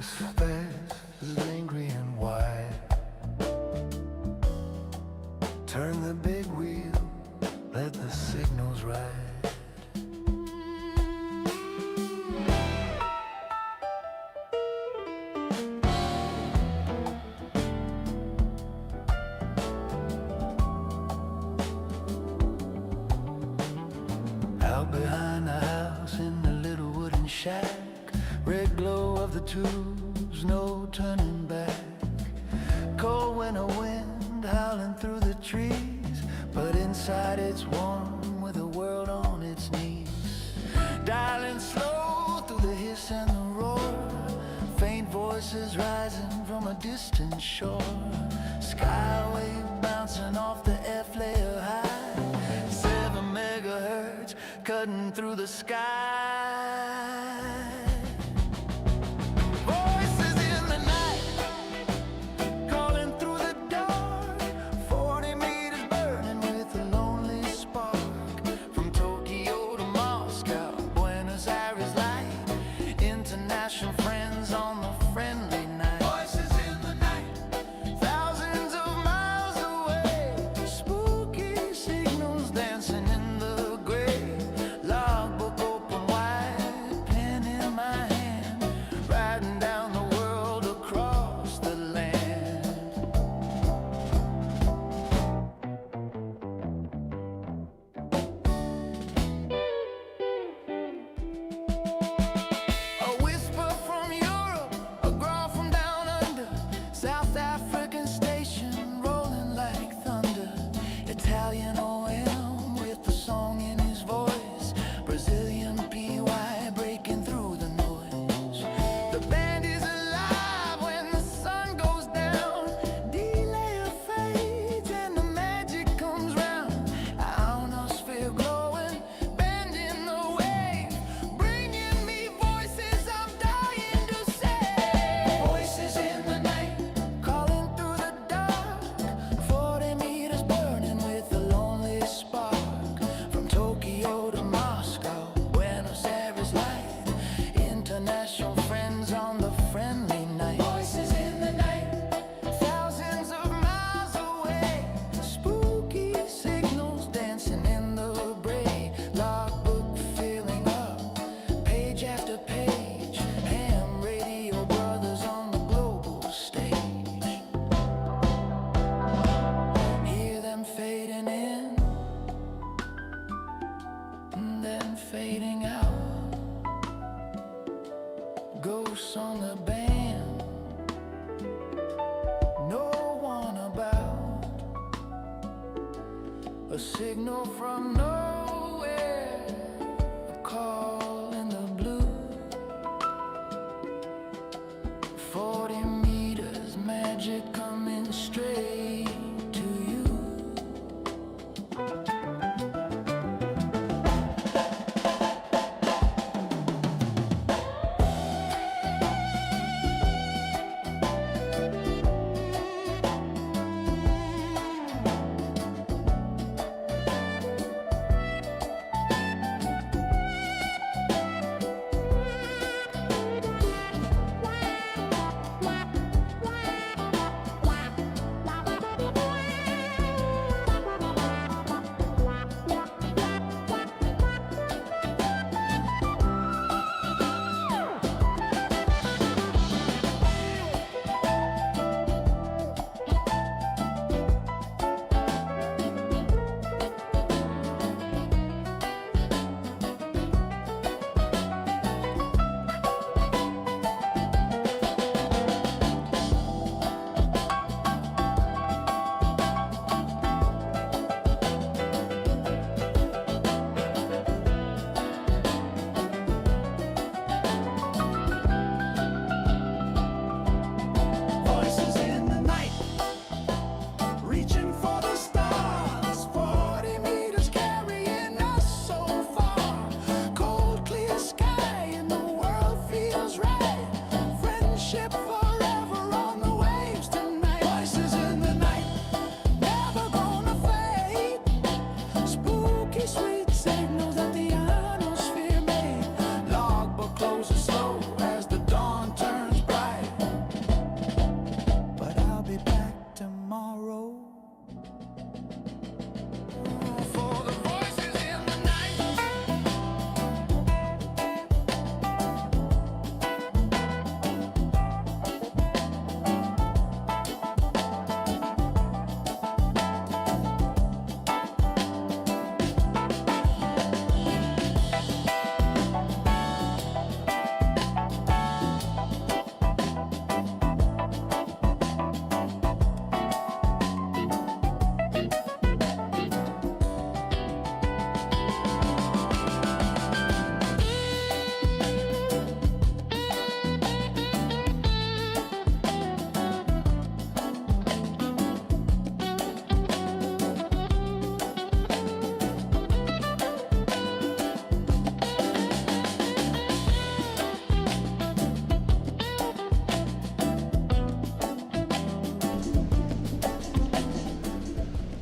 as fast as angry and wide. Turn the big wheel, let the signals ride. Out behind the house in the little wooden shack, red glow of the tubes, no turning back. Cold winter wind howling through the trees, but inside it's warm with the world on its knees. Dialing slow through the hiss and the roar, faint voices rising from a distant shore. Skywave bouncing off the F-layer high, 7 megahertz cutting through the sky. Voices in the night, calling through the dark, 40 meters burning with a lonely spark. From Tokyo to Moscow, Buenos Aires light, international friends on the friendly night. Voices in the night, thousands of miles away, spooky signals dancing in the gray. Logbook open wide, pen in my hand, riding down the world across the land. A whisper from Europe, a growl from down under, South African station rolling like thunder. Italian OM with the song in his voice, Brazilian PY breaking through the noise. The band is alive when the sun goes down, delay fades and the magic comes round. Ionosphere glowing, bending the wave, bringing me voices I'm dying to say. Voices in the night, calling through the dark, 40 meters burning with a lonely spark. From Tokyo to Moscow, Buenos Aires light, international friends on the friendly night. Voices in the night, thousands of miles away, spooky signals dancing in the bray. Logbook filling up, page after page, ham radio brothers on the global stage. Hear them fading in, and then fading out. Ghosts on the band, no one about. A signal from nowhere, a call in the blue. 40 meters, magic coming straight to you.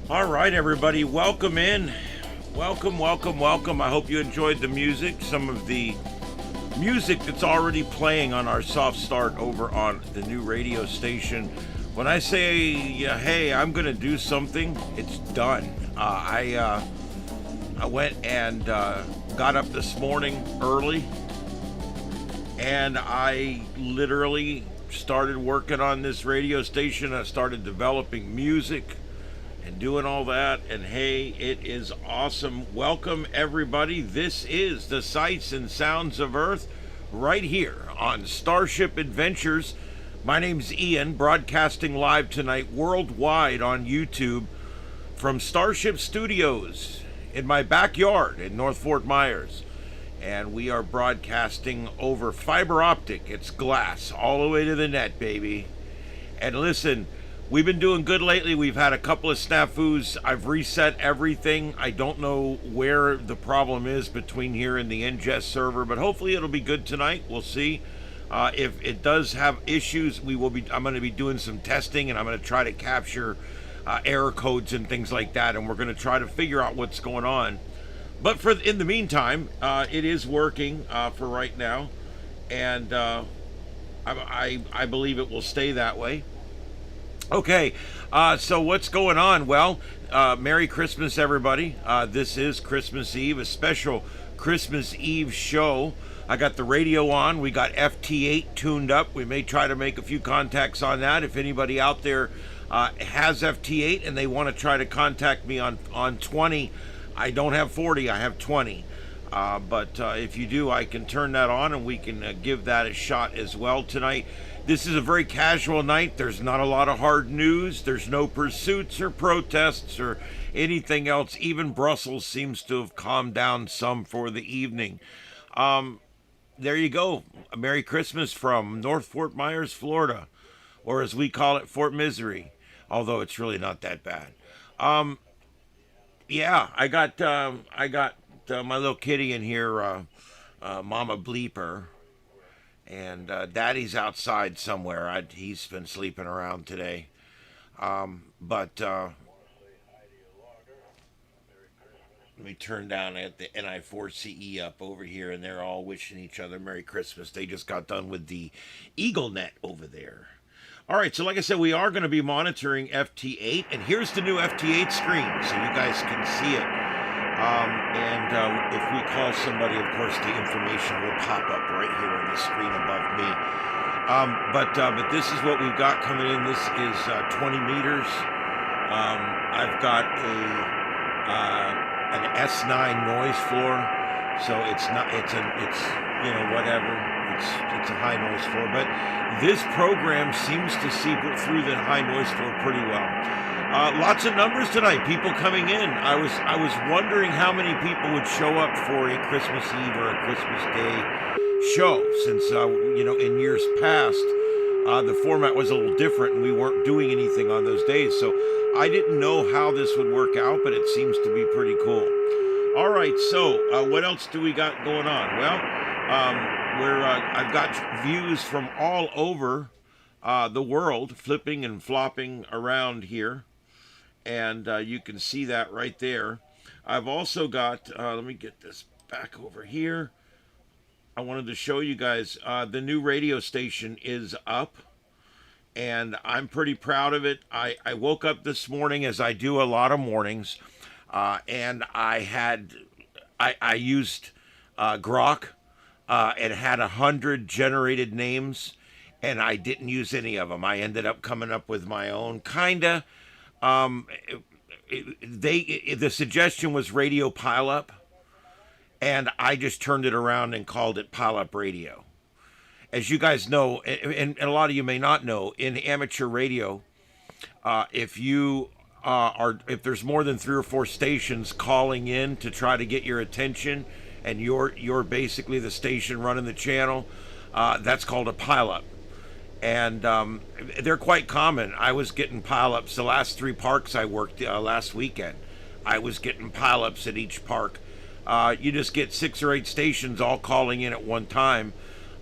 All right, everybody, welcome in. Welcome, welcome, welcome. I hope you enjoyed the music, some of the music that's already playing on our soft start over on the new radio station. When I say, hey, I'm going to do something, it's done. I went and got up this morning early, and I literally started working on this radio station. I started developing music and doing all that, and hey, it is awesome. Welcome, everybody. This is the Sights and Sounds of Earth right here on Starship Adventures. My name's Ian, broadcasting live tonight worldwide on YouTube from Starship Studios in my backyard in North Fort Myers. And we are broadcasting over fiber optic. It's glass all the way to the net, baby. And listen, we've been doing good lately. We've had a couple of snafus. I've reset everything. I don't know where the problem is between here and the ingest server, but hopefully it'll be good tonight. We'll see. If it does have issues, I'm going to be doing some testing, and I'm going to try to capture error codes and things like that, and we're going to try to figure out what's going on. But in the meantime, it is working for right now, and I believe it will stay that way. Okay, so what's going on? Well, Merry Christmas, everybody. This is Christmas Eve, a special Christmas Eve show. I got the radio on. We got FT8 tuned up. We may try to make a few contacts on that. If anybody out there has FT8 and they want to try to contact me on 20, I don't have 40, I have 20. But if you do, I can turn that on, and we can give that a shot as well tonight. This is a very casual night. There's not a lot of hard news. There's no pursuits or protests or anything else. Even Brussels seems to have calmed down some for the evening. There you go. A Merry Christmas from North Fort Myers, Florida, or as we call it, Fort Misery, although it's really not that bad. Yeah, I got my little kitty in here, Mama Bleeper. And Daddy's outside somewhere. He's been sleeping around today. But let me turn down at the NI4CE up over here, and they're all wishing each other Merry Christmas. They just got done with the Eagle Net over there. All right, so like I said, we are going to be monitoring FT8, and here's the new FT8 screen, so you guys can see it. If we call somebody, of course, the information will pop up right here on the screen above me. But this is what we've got coming in. This is 20 meters. I've got an S9 noise floor, so it's whatever. It's a high noise floor, but this program seems to see through the high noise floor pretty well. Lots of numbers tonight, people coming in. I was wondering how many people would show up for a Christmas Eve or a Christmas Day show, since in years past the format was a little different and we weren't doing anything on those days. So I didn't know how this would work out, but it seems to be pretty cool. All right, so what else do we got going on? Well, I've got views from all over the world, flipping and flopping around here. And you can see that right there. I've also got, let me get this back over here. I wanted to show you guys, the new radio station is up, and I'm pretty proud of it. I woke up this morning, as I do a lot of mornings, and I used Grok. It had 100 generated names, and I didn't use any of them. I ended up coming up with my own, kinda. The suggestion was radio pileup, and I just turned it around and called it pileup radio. As you guys know, and a lot of you may not know, in amateur radio, if there's more than 3 or 4 stations calling in to try to get your attention, and you're basically the station running the channel, that's called a pileup. And they're quite common. I was getting pileups the last 3 parks I worked last weekend. I was getting pileups at each park. You just get 6 or 8 stations all calling in at one time.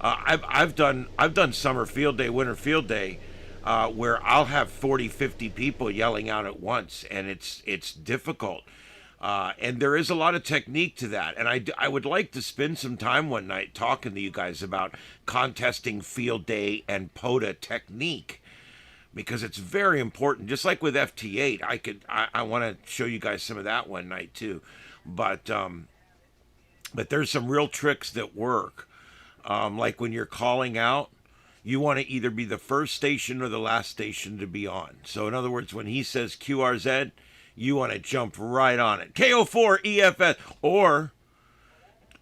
I've done summer field day, winter field day. where I'll have 40, 50 people yelling out at once, and it's difficult. And there is a lot of technique to that. And I would like to spend some time one night talking to you guys about contesting field day and POTA technique, because it's very important. Just like with FT8, I want to show you guys some of that one night too. But there's some real tricks that work. Like when you're calling out, you want to either be the first station or the last station to be on. So in other words, when he says QRZ, you want to jump right on it. KO4 EFS. Or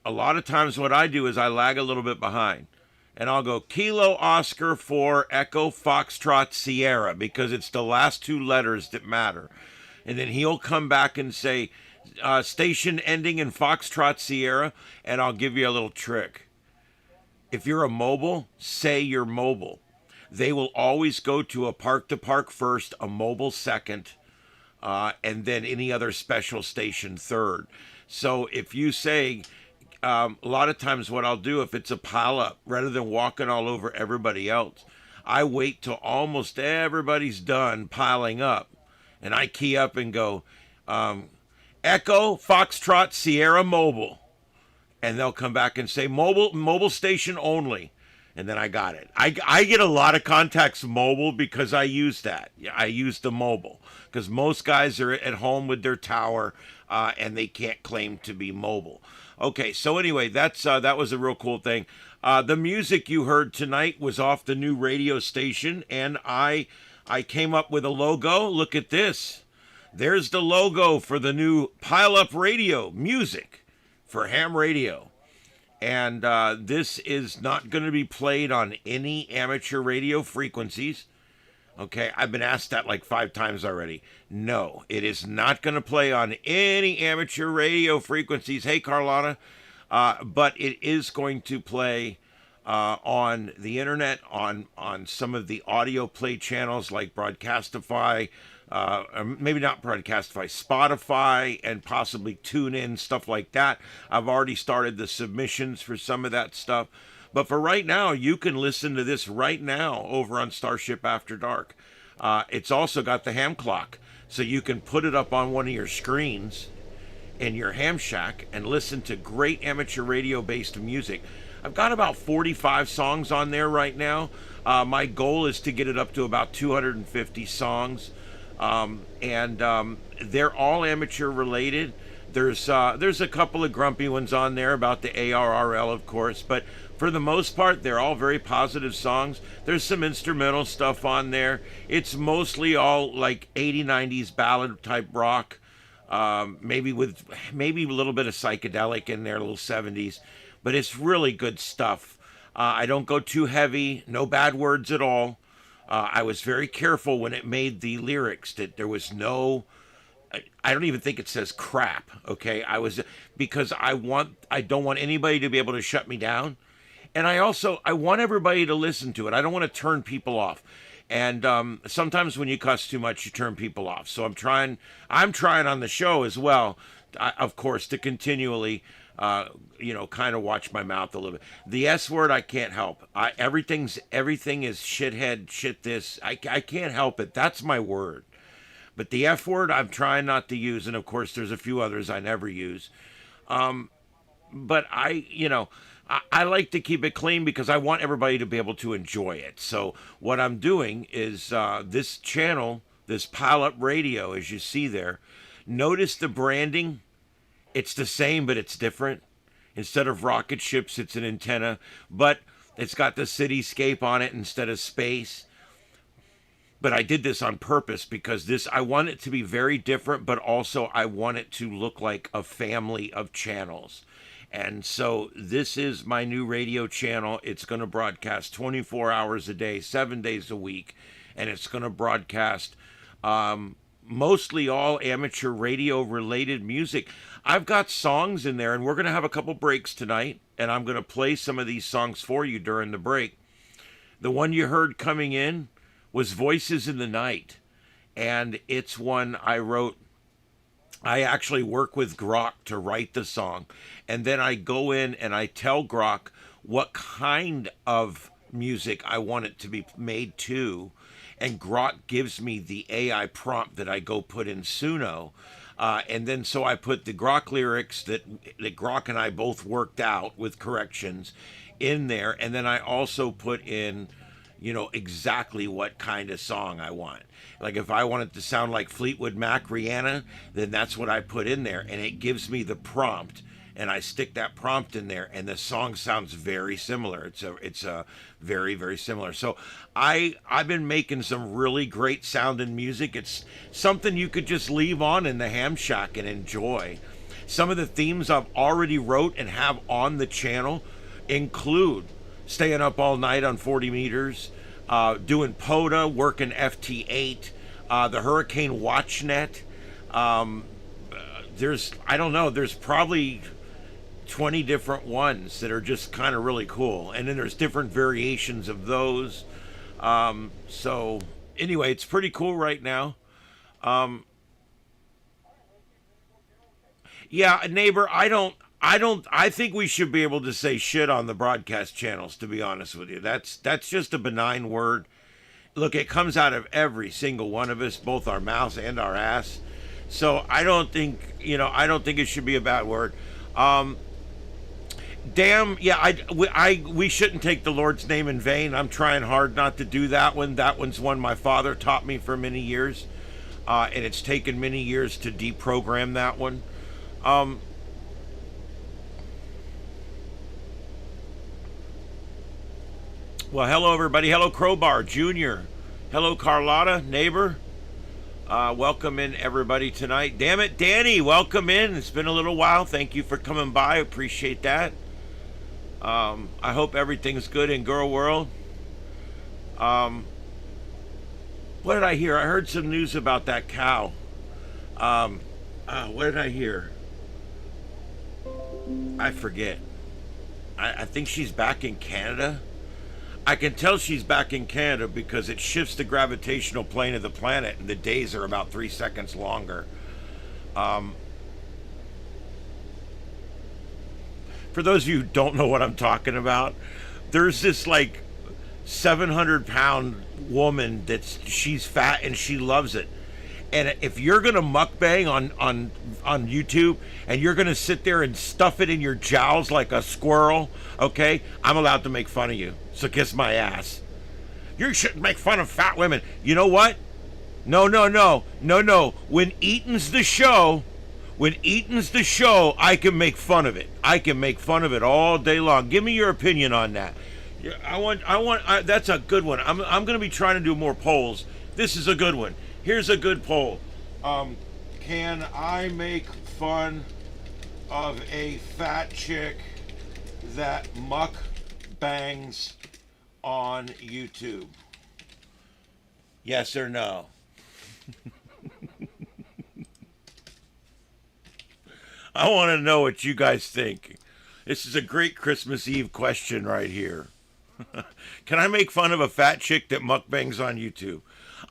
a lot of times what I do is I lag a little bit behind. And I'll go Kilo Oscar 4 Echo Foxtrot Sierra, because it's the last two letters that matter. And then he'll come back and say, station ending in Foxtrot Sierra, and I'll give you a little trick. If you're a mobile, say you're mobile. They will always go to a park-to-park first, a mobile second, and then any other special station third. So if you say, a lot of times what I'll do, if it's a pile-up, rather than walking all over everybody else, I wait till almost everybody's done piling up, and I key up and go, Echo Foxtrot Sierra Mobile. And they'll come back and say mobile station only, and then I got it. I get a lot of contacts mobile because I use that. I use the mobile because most guys are at home with their tower, and they can't claim to be mobile. Okay, so anyway, that was a real cool thing. The music you heard tonight was off the new radio station, and I came up with a logo. Look at this. There's the logo for the new Pile Up Radio music for ham radio. And this is not going to be played on any amateur radio frequencies. Okay, I've been asked that like 5 times already. No, it is not going to play on any amateur radio frequencies. Hey, Carlotta. But it is going to play on the internet, on some of the audio play channels like Broadcastify, maybe not Broadcastify, Spotify, and possibly TuneIn, stuff like that. I've already started the submissions for some of that stuff. But for right now, you can listen to this right now over on Starship After Dark. It's also got the ham clock, so you can put it up on one of your screens in your ham shack and listen to great amateur radio-based music. I've got about 45 songs on there right now. My goal is to get it up to about 250 songs. They're all amateur related. There's a couple of grumpy ones on there about the ARRL, of course, but for the most part, they're all very positive songs. There's some instrumental stuff on there. It's mostly all like 80s, 90s ballad type rock, maybe a little bit of psychedelic in there, a little 70s, but it's really good stuff. I don't go too heavy, no bad words at all. I was very careful when it made the lyrics that there was no, I don't even think it says crap, okay? Because I don't want anybody to be able to shut me down. And I want everybody to listen to it. I don't want to turn people off. And sometimes when you cuss too much, you turn people off. So I'm trying on the show as well, of course, to continually, kind of watch my mouth a little bit. The S word, I can't help. Everything is shithead, shit this. I can't help it. That's my word. But the F word, I'm trying not to use. And of course, there's a few others I never use. But I like to keep it clean because I want everybody to be able to enjoy it. So what I'm doing is this channel, this Pile Up Radio, as you see there, notice the branding. It's the same, but it's different. Instead of rocket ships, it's an antenna, but it's got the cityscape on it instead of space. But I did this on purpose because I want it to be very different, but also I want it to look like a family of channels. And so this is my new radio channel. It's going to broadcast 24 hours a day, 7 days a week, and it's going to broadcast mostly all amateur radio related music. I've got songs in there, and we're going to have a couple breaks tonight, and I'm going to play some of these songs for you during the break. The one you heard coming in was Voices in the Night, and it's one I wrote. I actually work with Grok to write the song, and then I go in and I tell Grok what kind of music I want it to be made to, and Grok gives me the AI prompt that I go put in Suno. And then so I put the Grok lyrics that Grok and I both worked out with corrections in there. And then I also put in, exactly what kind of song I want. Like if I want it to sound like Fleetwood Mac, Rihanna, then that's what I put in there. And it gives me the prompt. And I stick that prompt in there, and the song sounds very similar. It's a very, very similar. So I've been making some really great sounding music. It's something you could just leave on in the ham shack and enjoy. Some of the themes I've already wrote and have on the channel include staying up all night on 40 meters, doing POTA, working FT8, the Hurricane WatchNet. There's probably 20 different ones that are just kind of really cool, and then there's different variations of those. So anyway, it's pretty cool right now. Yeah, neighbor, I think we should be able to say shit on the broadcast channels, to be honest with you. That's just a benign word. Look, it comes out of every single one of us, both our mouths and our ass. So I don't think it should be a bad word. Damn, yeah, we shouldn't take the Lord's name in vain. I'm trying hard not to do that one. That one's one my father taught me for many years, and it's taken many years to deprogram that one. Well, hello everybody. Hello Crowbar Junior. Hello Carlotta, neighbor. Welcome in everybody tonight. Damn it, Danny, welcome in. It's been a little while. Thank you for coming by. Appreciate that. I hope everything's good in Girl World. What did I hear? I heard some news about that cow. What did I hear? I forget. I think she's back in Canada. I can tell she's back in Canada because it shifts the gravitational plane of the planet, and the days are about 3 seconds longer. For those of you who don't know what I'm talking about, there's this like 700-pound woman she's fat and she loves it. And if you're gonna mukbang on YouTube and you're gonna sit there and stuff it in your jowls like a squirrel, okay, I'm allowed to make fun of you. So kiss my ass. You shouldn't make fun of fat women. You know what? No. When Eaton's the show, I can make fun of it. I can make fun of it all day long. Give me your opinion on that. That's a good one. I'm going to be trying to do more polls. This is a good one. Here's a good poll. Can I make fun of a fat chick that mukbangs on YouTube? Yes or no? I want to know what you guys think. This is a great Christmas Eve question right here. Can I make fun of a fat chick that mukbangs on YouTube?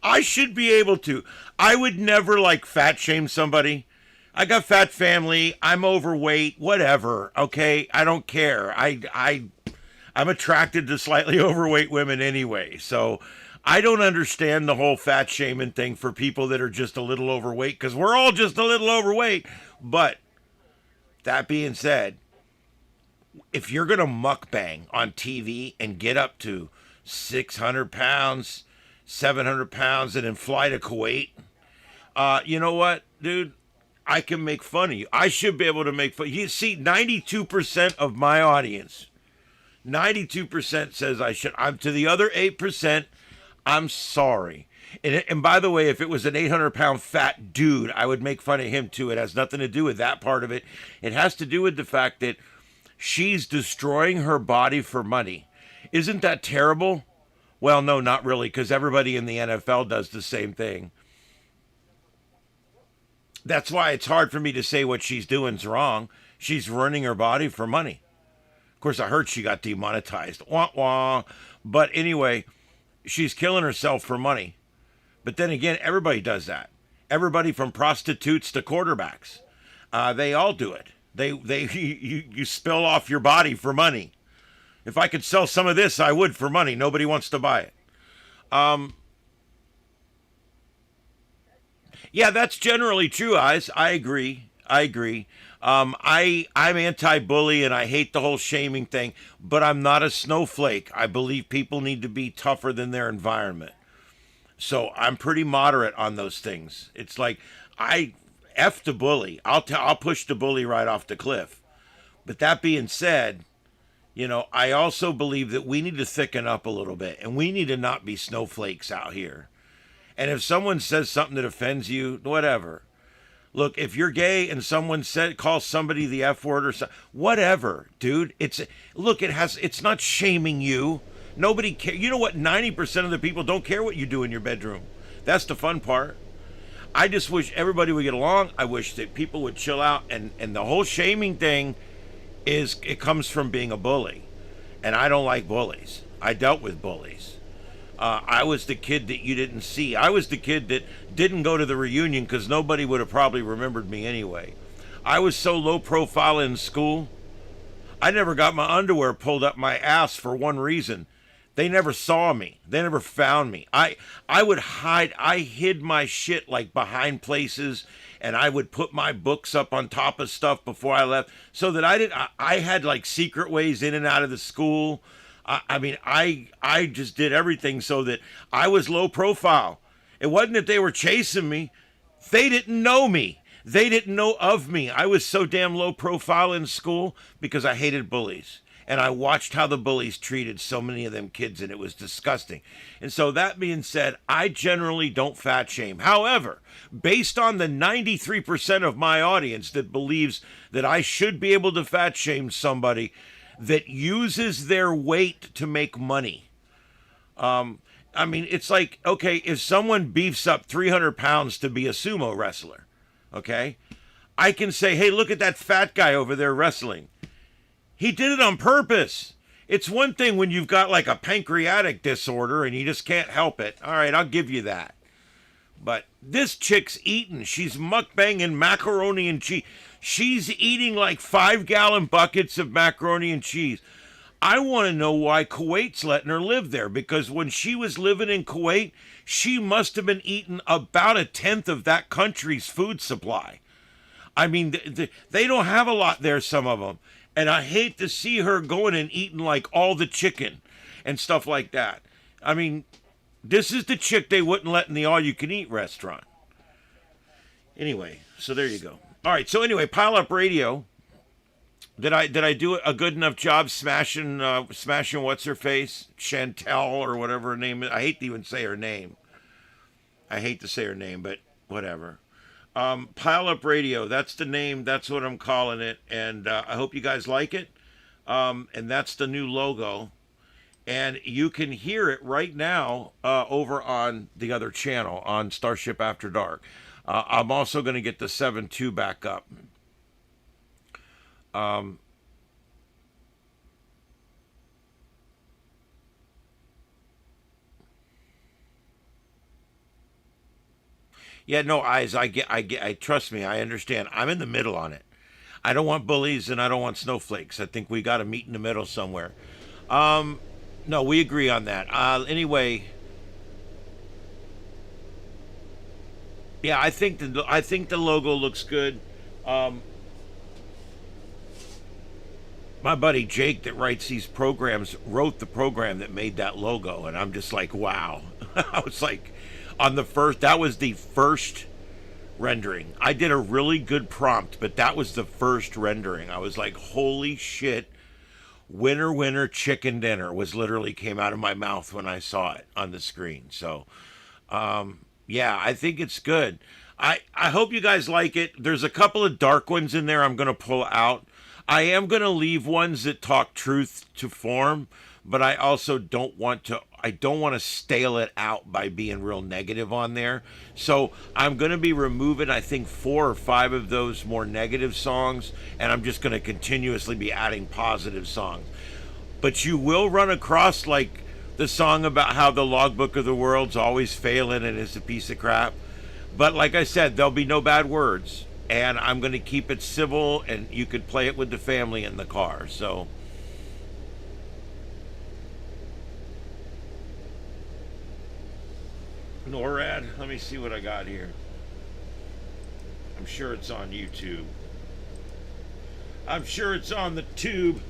I should be able to. I would never fat shame somebody. I got fat family. I'm overweight. Whatever. Okay, I don't care. I'm attracted to slightly overweight women anyway. So I don't understand the whole fat shaming thing for people that are just a little overweight, because we're all just a little overweight. But that being said, if you're going to mukbang on TV and get up to 600 pounds, 700 pounds, and then fly to Kuwait, you know what, dude? I can make fun of you. I should be able to make fun. You see, 92% of my audience, 92% says I should. I'm to the other 8%, I'm sorry. And by the way, if it was an 800-pound fat dude, I would make fun of him too. It has nothing to do with that part of it. It has to do with the fact that she's destroying her body for money. Isn't that terrible? Well, no, not really, because everybody in the NFL does the same thing. That's why it's hard for me to say what she's doing is wrong. She's ruining her body for money. Of course, I heard she got demonetized. Wah, wah. But anyway, she's killing herself for money. But then again, everybody does that. Everybody from prostitutes to quarterbacks. They all do it. You spill off your body for money. If I could sell some of this, I would for money. Nobody wants to buy it. Yeah, that's generally true, Eyes. I agree. I agree. I'm anti-bully and I hate the whole shaming thing, but I'm not a snowflake. I believe people need to be tougher than their environment. So I'm pretty moderate on those things. It's like I f the bully. I'll push the bully right off the cliff. But that being said, I also believe that we need to thicken up a little bit and we need to not be snowflakes out here. And if someone says something that offends you, whatever. Look, if you're gay and someone calls somebody the F word or something, whatever, dude. It's not shaming you. Nobody care. You know what? 90% of the people don't care what you do in your bedroom. That's the fun part. I just wish everybody would get along. I wish that people would chill out, and the whole shaming thing it comes from being a bully. And I don't like bullies. I dealt with bullies. I was the kid that you didn't see. I was the kid that didn't go to the reunion because nobody would have probably remembered me anyway. I was so low profile in school. I never got my underwear pulled up my ass for one reason. They never saw me. They never found me. I would hide. I hid my shit like behind places, and I would put my books up on top of stuff before I left so that I had like secret ways in and out of the school. I just did everything so that I was low profile. It wasn't that they were chasing me. They didn't know me. They didn't know of me. I was so damn low profile in school because I hated bullies. And I watched how the bullies treated so many of them kids, and it was disgusting. And so that being said, I generally don't fat shame. However, based on the 93% of my audience that believes that I should be able to fat shame somebody that uses their weight to make money. It's like, okay, if someone beefs up 300 pounds to be a sumo wrestler, okay, I can say, hey, look at that fat guy over there wrestling. He did it on purpose. It's one thing when you've got like a pancreatic disorder and you just can't help it. All right, I'll give you that. But this chick's eating. She's mukbanging macaroni and cheese. She's eating like 5-gallon buckets of macaroni and cheese. I want to know why Kuwait's letting her live there, because when she was living in Kuwait, she must have been eating about 1/10 of that country's food supply. I mean, they don't have a lot there, some of them. And I hate to see her going and eating like all the chicken and stuff like that. I mean, this is the chick they wouldn't let in the all-you-can-eat restaurant. Anyway, so there you go. All right, so anyway, Pile Up Radio. Did I do a good enough job smashing what's her face, Chantel or whatever her name is? I hate to even say her name. But whatever. Pile Up Radio. That's the name. That's what I'm calling it. And I hope you guys like it. And that's the new logo. And you can hear it right now over on the other channel on Starship After Dark. I'm also going to get the 7.2 back up. Yeah, no, Eyes, I trust me, I understand. I'm in the middle on it. I don't want bullies and I don't want snowflakes. I think we got to meet in the middle somewhere. No, we agree on that. Anyway, yeah, I think the logo looks good. My buddy Jake that writes these programs wrote the program that made that logo, and I'm just like, wow. I was like, that was the first rendering. I did a really good prompt, but that was the first rendering. I was like, holy shit. Winner, winner, chicken dinner was literally came out of my mouth when I saw it on the screen. So, yeah, I think it's good. I hope you guys like it. There's a couple of dark ones in there I'm going to pull out. I am going to leave ones that talk truth to form, but I also don't want to stale it out by being real negative on there. So I'm going to be removing, I think, 4 or 5 of those more negative songs, and I'm just going to continuously be adding positive songs. But you will run across, like, the song about how the logbook of the world's always failing and is a piece of crap. But like I said, there'll be no bad words, and I'm going to keep it civil, and you could play it with the family in the car. So NORAD. Let me see what I got here. I'm sure it's on YouTube. I'm sure it's on the tube.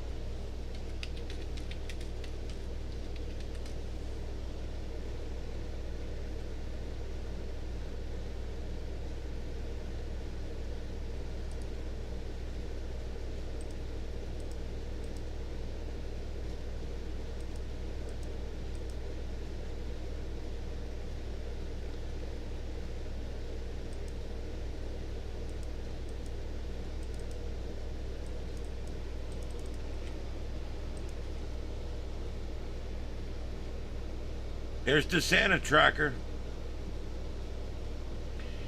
There's the Santa tracker.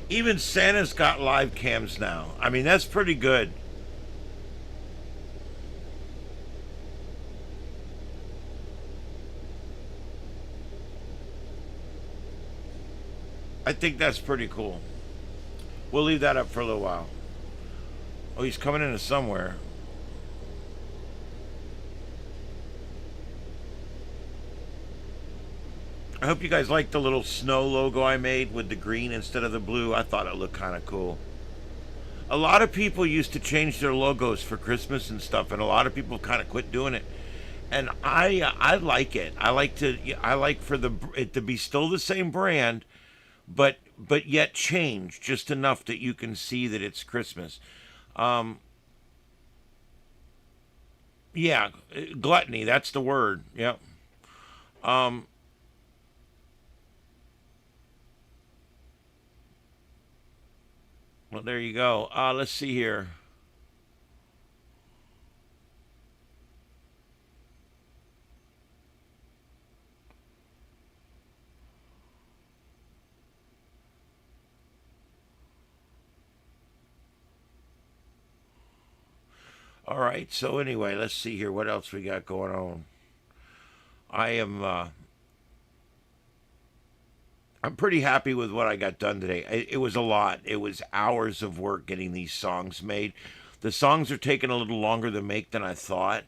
Even Santa's got live cams now. I mean, that's pretty good. I think that's pretty cool. We'll leave that up for a little while. Oh, he's coming into somewhere. I hope you guys like the little snow logo I made with the green instead of the blue. I thought it looked kind of cool. A lot of people used to change their logos for Christmas and stuff, and a lot of people kind of quit doing it. And I like it. I like for it to be still the same brand, but yet change just enough that you can see that it's Christmas. Um, yeah, gluttony. That's the word. Yep. Um, well, there you go. Let's see here. All right. So anyway, let's see here. What else we got going on? I am. I'm pretty happy with what I got done today. It was a lot. It was hours of work getting these songs made. The songs are taking a little longer to make than I thought.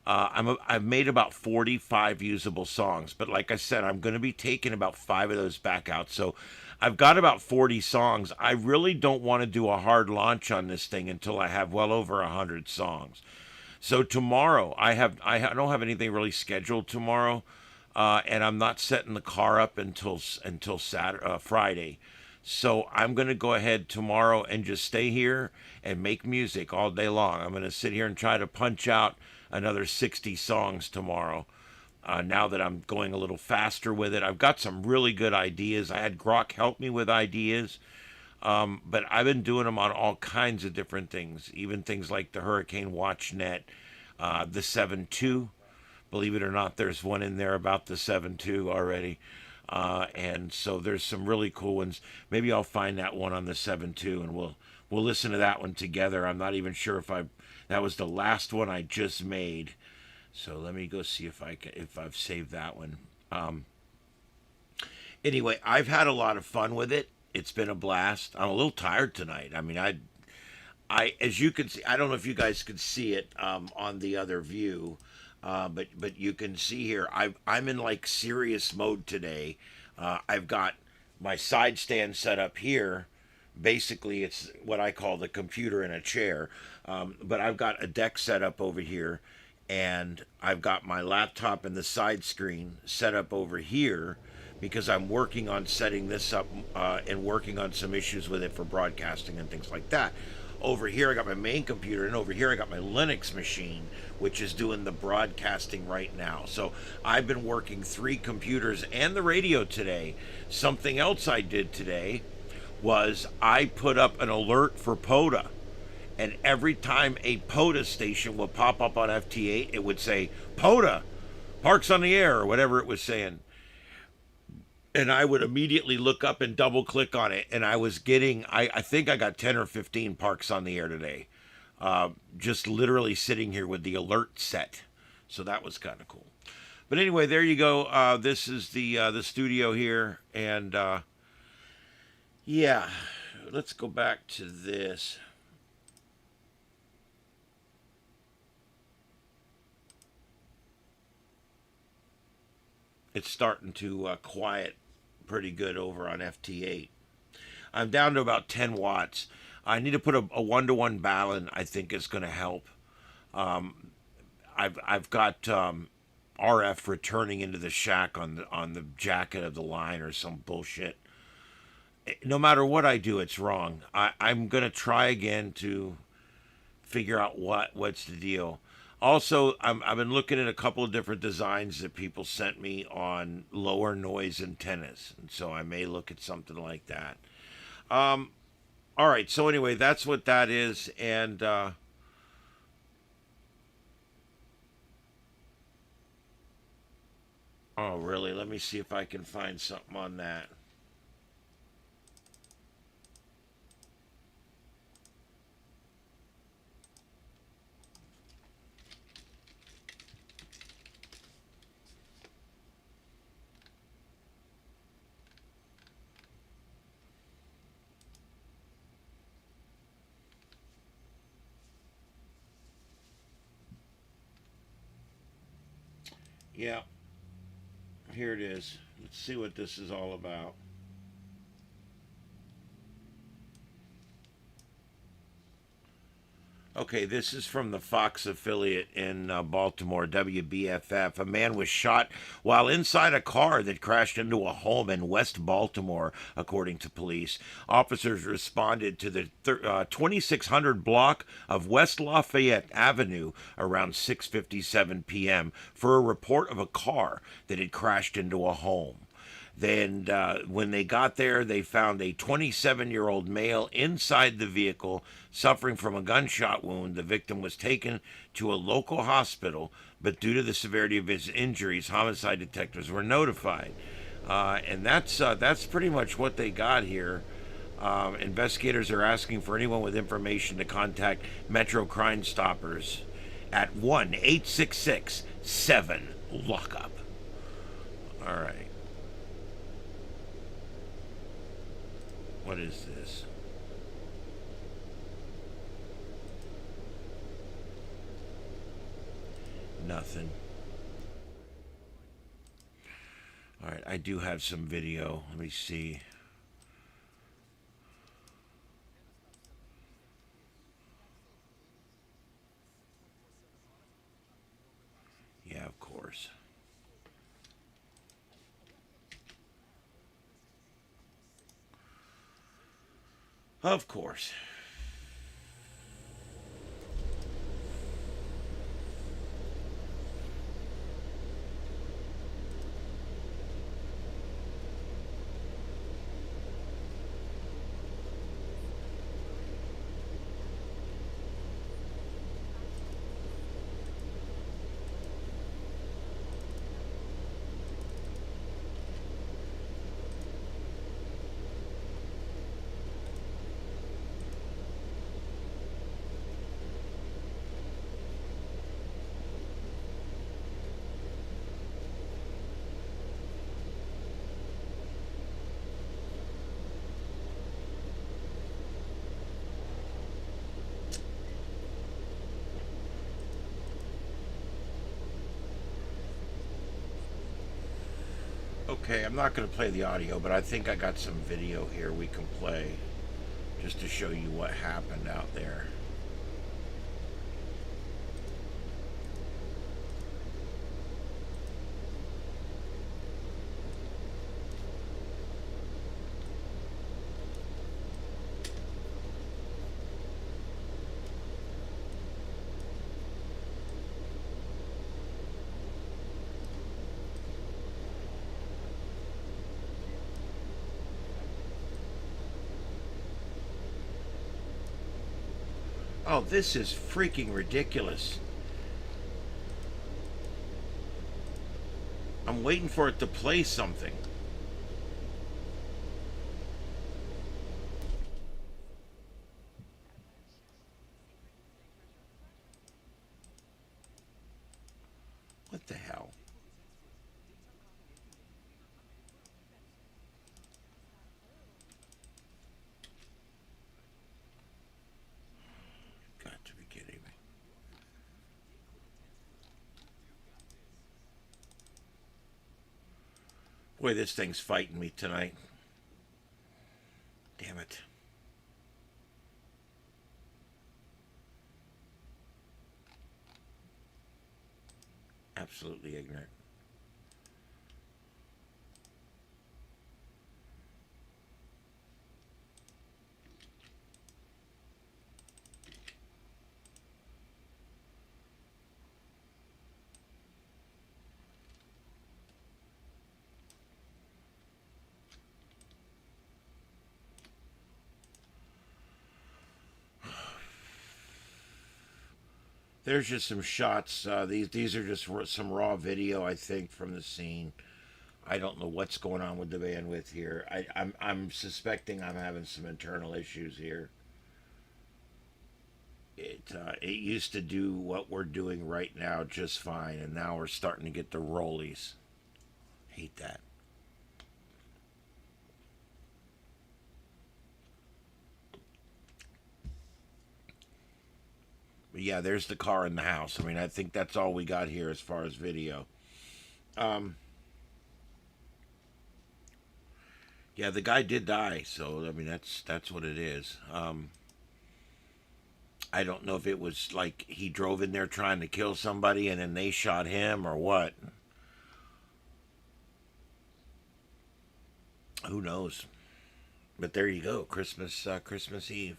I've made about 45 usable songs, but like I said, I'm going to be taking about five of those back out. So I've got about 40 songs. I really don't want to do a hard launch on this thing until I have well over 100 songs. So tomorrow, I don't have anything really scheduled tomorrow, and I'm not setting the car up until Saturday, Friday. So I'm gonna go ahead tomorrow and just stay here and make music all day long. I'm gonna sit here and try to punch out another 60 songs tomorrow. Now that I'm going a little faster with it, I've got some really good ideas. I had Grok help me with ideas. But I've been doing them on all kinds of different things, even things like the Hurricane Watch Net, the 7.2. Believe it or not, there's one in there about the 7.2 already. And so there's some really cool ones. Maybe I'll find that one on the 7.2 and we'll listen to that one together. I'm not even sure if that was the last one I just made. So let me go see if I've saved that one. Anyway, I've had a lot of fun with it. It's been a blast. I'm a little tired tonight. I mean, as you can see, I don't know if you guys could see it on the other view, but you can see here. I'm in like serious mode today. I've got my side stand set up here. Basically, it's what I call the computer in a chair. But I've got a deck set up over here, and I've got my laptop and the side screen set up over here because I'm working on setting this up and working on some issues with it for broadcasting and things like that. Over here, I got my main computer, and over here, I got my Linux machine, which is doing the broadcasting right now. So I've been working three computers and the radio today. Something else I did today was I put up an alert for POTA. And every time a POTA station would pop up on FT8, it would say, POTA, Parks on the Air, or whatever it was saying. And I would immediately look up and double click on it. And I was getting, I think I got 10 or 15 Parks on the Air today. Just literally sitting here with the alert set. So that was kind of cool. But anyway, there you go. This is the studio here. And yeah, let's go back to this. It's starting to quiet pretty good over on FT8. I'm down to about 10 watts. I need to put a 1-to-1 balun. I think is going to help. I've got RF returning into the shack on the jacket of the line or some bullshit. No matter what I do, it's wrong. I'm gonna try again to figure out what's the deal. Also, I've been looking at a couple of different designs that people sent me on lower noise antennas, and so I may look at something like that. All right. So anyway, that's what that is, and oh, really? Let me see if I can find something on that. Yeah, here it is. Let's see what this is all about. Okay, this is from the Fox affiliate in Baltimore, WBFF. A man was shot while inside a car that crashed into a home in West Baltimore, according to police. Officers responded to the 2600 block of West Lafayette Avenue around 6:57 p.m. for a report of a car that had crashed into a home. Then, when they got there, they found a 27-year-old male inside the vehicle suffering from a gunshot wound. The victim was taken to a local hospital, but due to the severity of his injuries, homicide detectives were notified. And that's pretty much what they got here. Investigators are asking for anyone with information to contact Metro Crime Stoppers at 1-866-7-LOCKUP. All right. What is this? Nothing. All right, I do have some video. Let me see. Yeah, of course. Of course. Okay, I'm not going to play the audio, but I think I got some video here we can play just to show you what happened out there. Oh, this is freaking ridiculous. I'm waiting for it to play something. What the hell? Got to be kidding me. Boy, this thing's fighting me tonight. Damn it. Absolutely ignorant. There's just some shots. These are just some raw video, I think, from the scene. I don't know what's going on with the bandwidth here. I'm suspecting I'm having some internal issues here. It used to do what we're doing right now just fine, and now we're starting to get the rollies. Hate that. But yeah, there's the car in the house. I mean, I think that's all we got here as far as video. Um, yeah, the guy did die, so I mean that's what it is. I don't know if it was like he drove in there trying to kill somebody and then they shot him or what. Who knows? But there you go, Christmas Eve.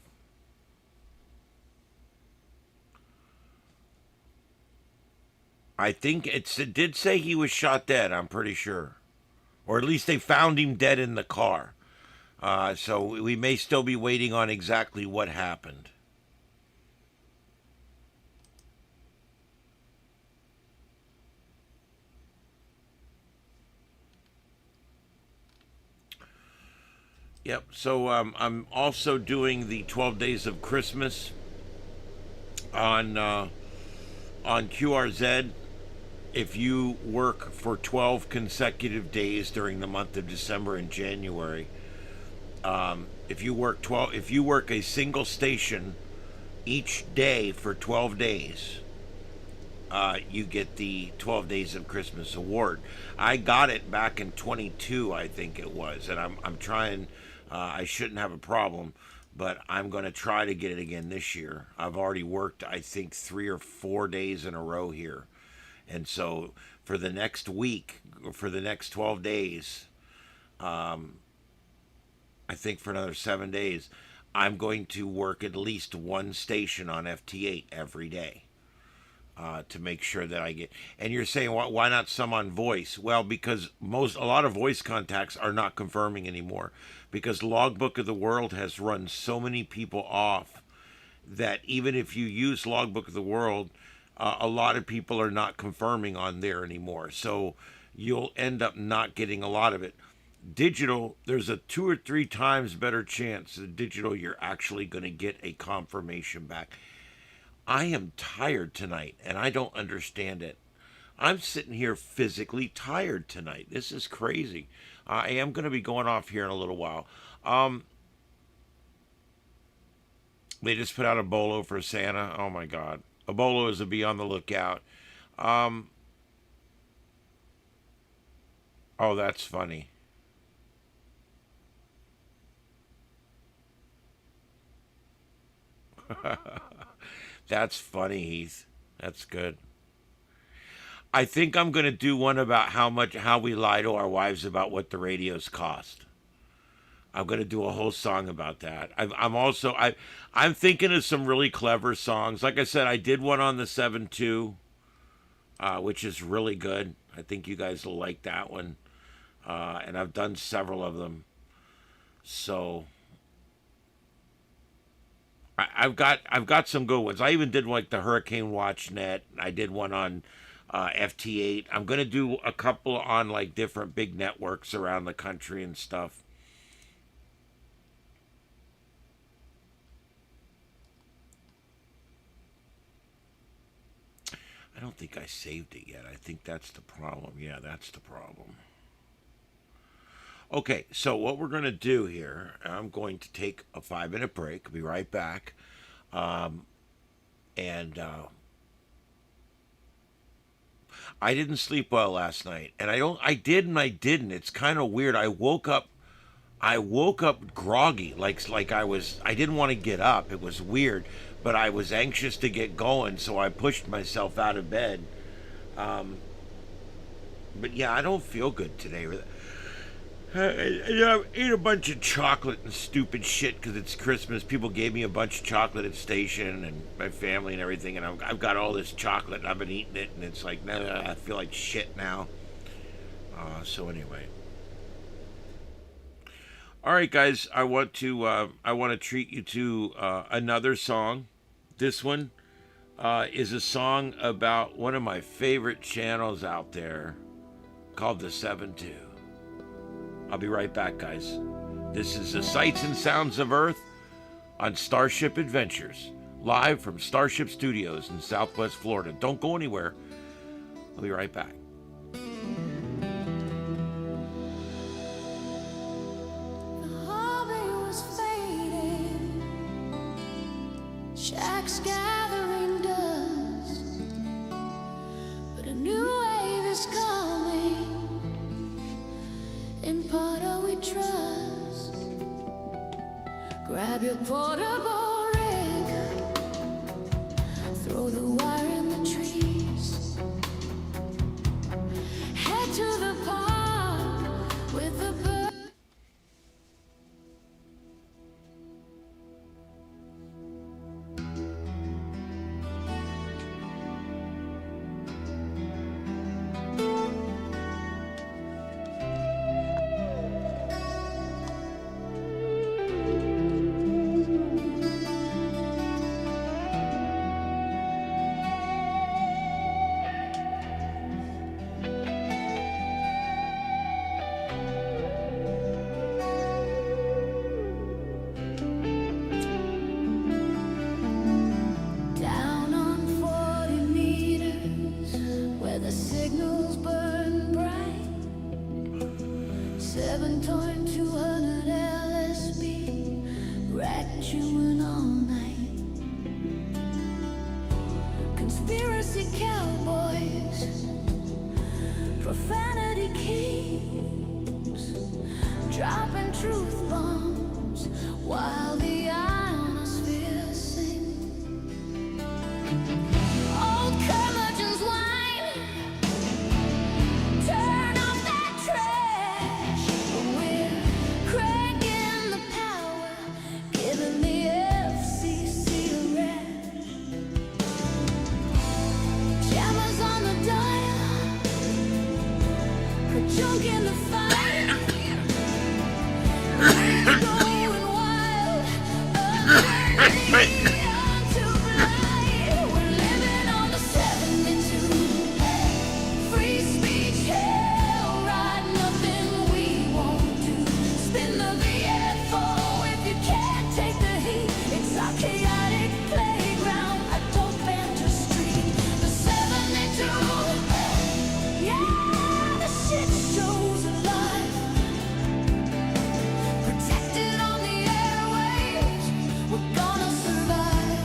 I think it did say he was shot dead. I'm pretty sure, or at least they found him dead in the car. So we may still be waiting on exactly what happened. Yep. So I'm also doing the 12 Days of Christmas on QRZ. If you work for 12 consecutive days during the month of December and January, if you work a single station each day for 12 days, you get the 12 Days of Christmas award. I got it back in 22, I think it was, and I'm trying. I shouldn't have a problem, but I'm going to try to get it again this year. I've already worked, I think, 3 or 4 days in a row here, and so for the next week, for the next 12 days, I think for another 7 days, I'm going to work at least one station on FT8 every day. To make sure that I get. And you're saying why not some on voice? Well, because a lot of voice contacts are not confirming anymore, because Logbook of the World has run so many people off that even if you use Logbook of the World, a lot of people are not confirming on there anymore. So you'll end up not getting a lot of it. Digital, there's a 2 or 3 times better chance that digital you're actually going to get a confirmation back. I am tired tonight, and I don't understand it. I'm sitting here physically tired tonight. This is crazy. I am going to be going off here in a little while. They just put out a bolo for Santa. Oh my God. A bolo is to be on the lookout. Um, oh, that's funny. That's funny, Heath. That's good. I think I'm going to do one about how we lie to our wives about what the radios cost. I'm going to do a whole song about that. I'm thinking of some really clever songs. Like I said, I did one on the 7.2, which is really good. I think you guys will like that one. And I've done several of them. So I've got some good ones. I even did like the Hurricane Watch Net. I did one on FT8. I'm gonna do a couple on like different big networks around the country and stuff. I don't think I saved it yet. I think that's the problem. Yeah, that's the problem. Okay, so what we're gonna do here, I'm going to take a 5 minute break. I'll be right back. Um, and I didn't sleep well last night, and I did and I didn't. It's kind of weird. I woke up groggy, like I didn't want to get up. It was weird, but I was anxious to get going, so I pushed myself out of bed. Um, but yeah, I don't feel good today. I ate a bunch of chocolate and stupid shit because it's Christmas. People gave me a bunch of chocolate at station and my family and everything, and I've got all this chocolate and I've been eating it, and it's like, nah, I feel like shit now. So anyway, all right, guys, I want to treat you to another song. This one is a song about one of my favorite channels out there called the 7-2. I'll be right back, guys. This is the Sights and Sounds of Earth on Starship Adventures, live from Starship Studios in Southwest Florida. Don't go anywhere. I'll be right back. Shacks gathering dust, but a new wave is coming. In Potter we trust. Grab your portable rig, throw the wire in the trees. Head to the park with the birds. Conspiracy cowboys, profanity kings, dropping truth bombs while the ionosphere sings. Old curmudgeons whine, turn off that trash. We're cranking the power, giving the FCC a rash. Jammers on the dial, put junk in the fire. We're going wild, beyond to blind. We're living on the 72. Free speech, hell, right, nothing we won't do. Spin the VFO if you can't take the heat. It's our chaotic playground, adult banter street. The 72, yeah, the shit show's alive. Protected on the airwaves, we're gonna survive.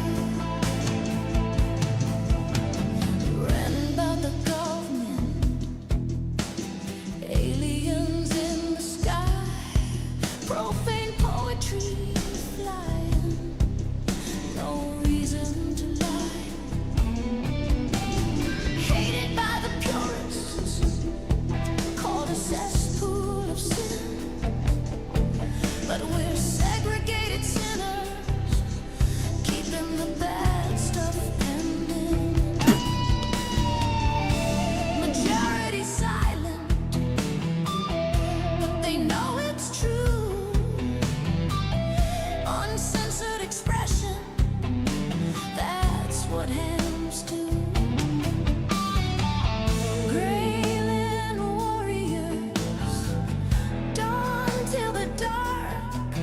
Ran about the government, aliens in the sky, profane poetry flying, no reason to lie. Hated by the purists, called a cesspool of sin, but we're segregated sinners, keeping the bad stuff pending. Majority silent, but they know it's true. Uncensored expression, that's what hams do. Greyland warriors, dawn till the dark.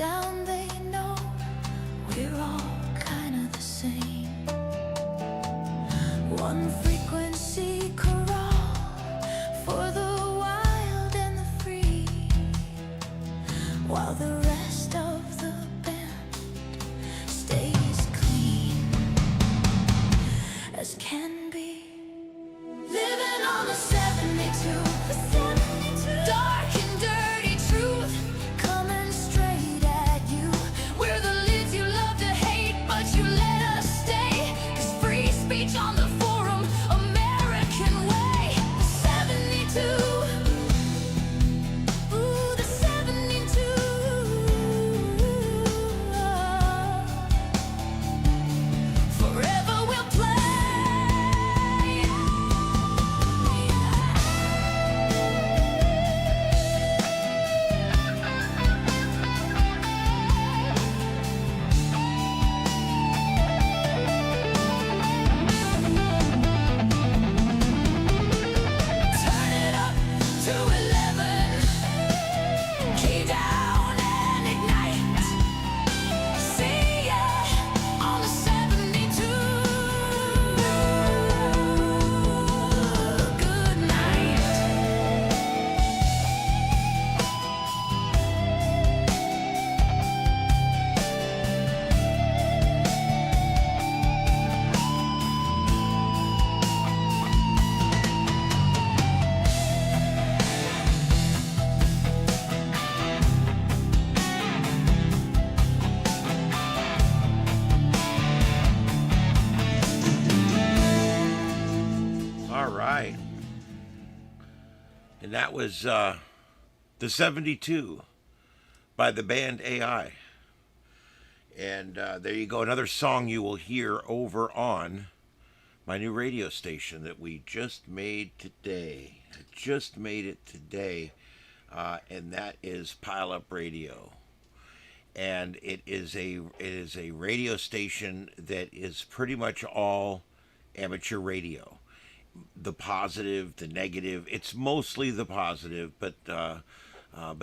down they know we're all kind of the same. One frequency chorale for the wild and the free, while the rest of the band stays clean as can be. Living on the 72, dark and dirty truth coming straight at you. We're the lids you love to hate, but you let us stay. 'Cause free speech on the forum, American way. The 72. Ooh, the 72. Forever we'll play. Turn it up to 11. Key down and ignite. See ya on the 72. Good night. All right. And that was the 72 by the band AI. And there you go. Another song you will hear over on my new radio station that we just made today. I just made it today. And that is Pile Up Radio. And it is a radio station that is pretty much all amateur radio. The positive, the negative. It's mostly the positive, but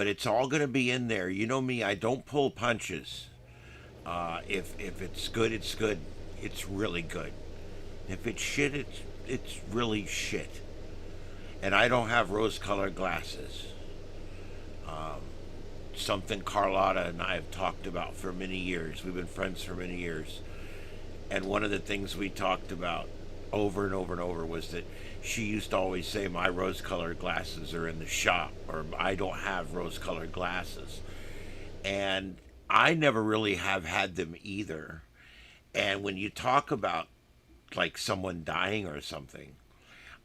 it's all going to be in there. You know me, I don't pull punches. If it's good, it's good. It's really good. If it's shit, it's really shit. And I don't have rose-colored glasses. Something Carlotta and I have talked about for many years. We've been friends for many years. And one of the things we talked about over and over and over was that she used to always say my rose-colored glasses are in the shop, or I don't have rose-colored glasses. And I never really have had them either. And when you talk about like someone dying or something,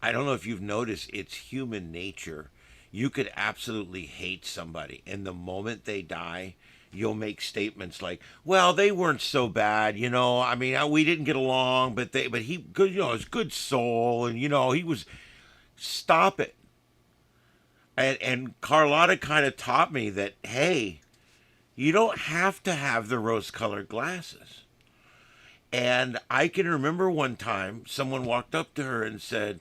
I don't know if you've noticed, it's human nature. You could absolutely hate somebody, and the moment they die, you'll make statements like, "Well, they weren't so bad, you know. I mean, we didn't get along, but he good, you know, his good soul, and you know, he was." Stop it. And Carlotta kind of taught me that, hey, you don't have to have the rose-colored glasses. And I can remember one time someone walked up to her and said,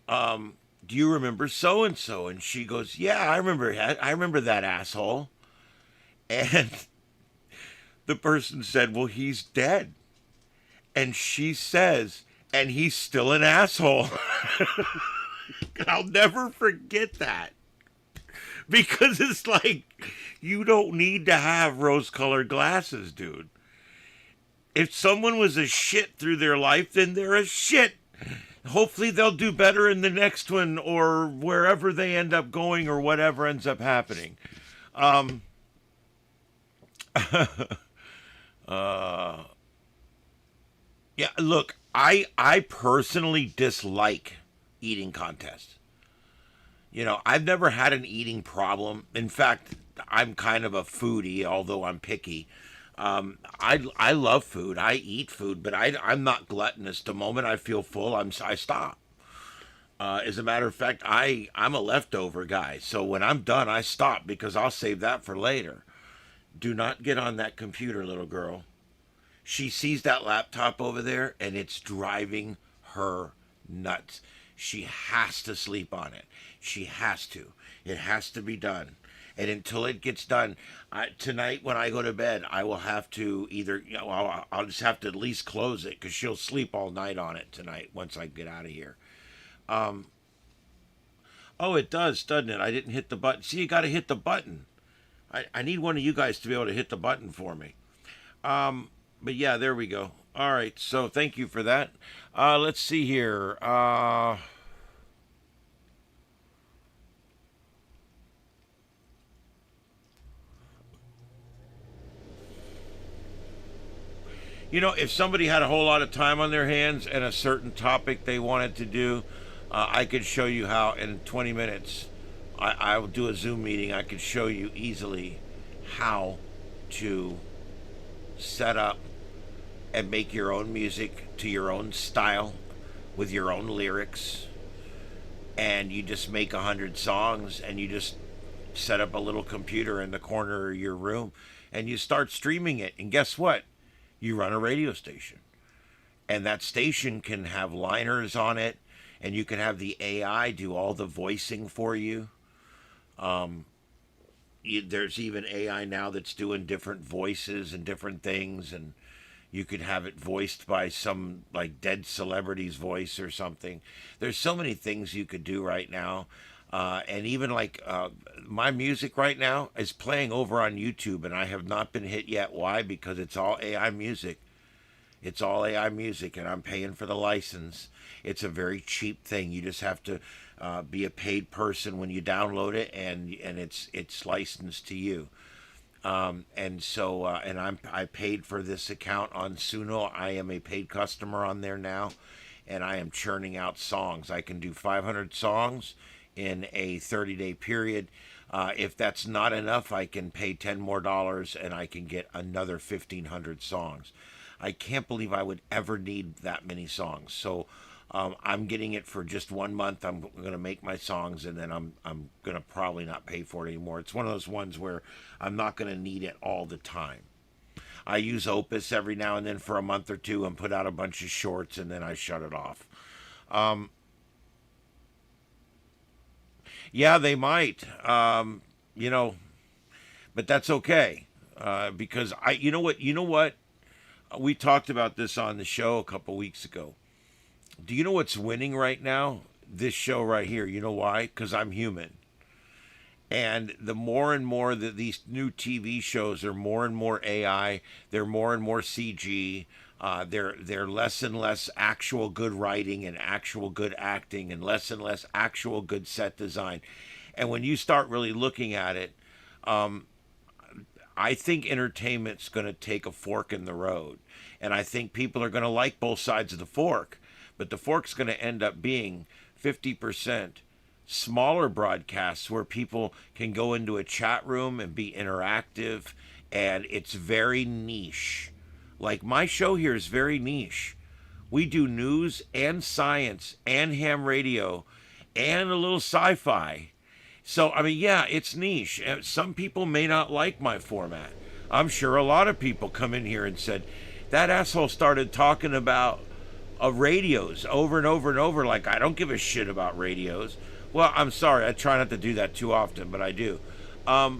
"Do you remember so and so?" And she goes, "Yeah, I remember that asshole." And the person said, "Well, he's dead." And she says, "And he's still an asshole." I'll never forget that. Because it's like, you don't need to have rose-colored glasses, dude. If someone was a shit through their life, then they're a shit. Hopefully they'll do better in the next one, or wherever they end up going, or whatever ends up happening. Yeah, look, I personally dislike eating contests. You know, I've never had an eating problem. In fact, I'm kind of a foodie, although I'm picky. I love food. I eat food, but I'm not gluttonous. The moment I feel full, I stop. As a matter of fact, I'm a leftover guy. So when I'm done, I stop because I'll save that for later. Do not get on that computer, little girl. She sees that laptop over there, and it's driving her nuts. She has to sleep on it. She has to. It has to be done. And until it gets done, tonight when I go to bed, I will have to either, I'll just have to at least close it because she'll sleep all night on it tonight once I get out of here. Oh, it does, doesn't it? I didn't hit the button. See, you got to hit the button. I need one of you guys to be able to hit the button for me. But yeah, there we go. All right, so thank you for that. Let's see here. If somebody had a whole lot of time on their hands and a certain topic they wanted to do, I could show you how in 20 minutes. I will do a Zoom meeting. I could show you easily how to set up and make your own music to your own style with your own lyrics. And you just make 100 songs and you just set up a little computer in the corner of your room and you start streaming it. And guess what? You run a radio station. And that station can have liners on it, and you can have the AI do all the voicing for you. There's even AI now that's doing different voices and different things, and you could have it voiced by some like dead celebrity's voice or something. There's so many things you could do right now. And even my music right now is playing over on YouTube, and I have not been hit yet. Why? Because it's all AI music. It's all AI music, and I'm paying for the license. It's a very cheap thing. You just have to be a paid person when you download it, and it's licensed to you. I paid for this account on Suno. I am a paid customer on there now, and I am churning out songs. I can do 500 songs in a 30-day period. If that's not enough, I can pay $10 more and I can get another 1,500 songs. I can't believe I would ever need that many songs. So I'm getting it for just 1 month. I'm going to make my songs, and then I'm going to probably not pay for it anymore. It's one of those ones where I'm not going to need it all the time. I use Opus every now and then for a month or two and put out a bunch of shorts, and then I shut it off. Yeah, they might, but that's okay, because you know what, we talked about this on the show a couple weeks ago. Do you know what's winning right now? This show right here. You know why? Because I'm human. And the more and more that these new TV shows are more and more AI, they're more and more CG. They're less and less actual good writing and actual good acting, and less actual good set design. And when you start really looking at it, I think entertainment's going to take a fork in the road. And I think people are going to like both sides of the fork. But the fork's going to end up being 50% smaller broadcasts where people can go into a chat room and be interactive. And it's very niche. Like my show here is very niche. We do news and science and ham radio and a little sci-fi. So, yeah, it's niche. Some people may not like my format. I'm sure a lot of people come in here and said, that asshole started talking about radios over and over and over. Like, I don't give a shit about radios. Well, I'm sorry. I try not to do that too often, but I do. I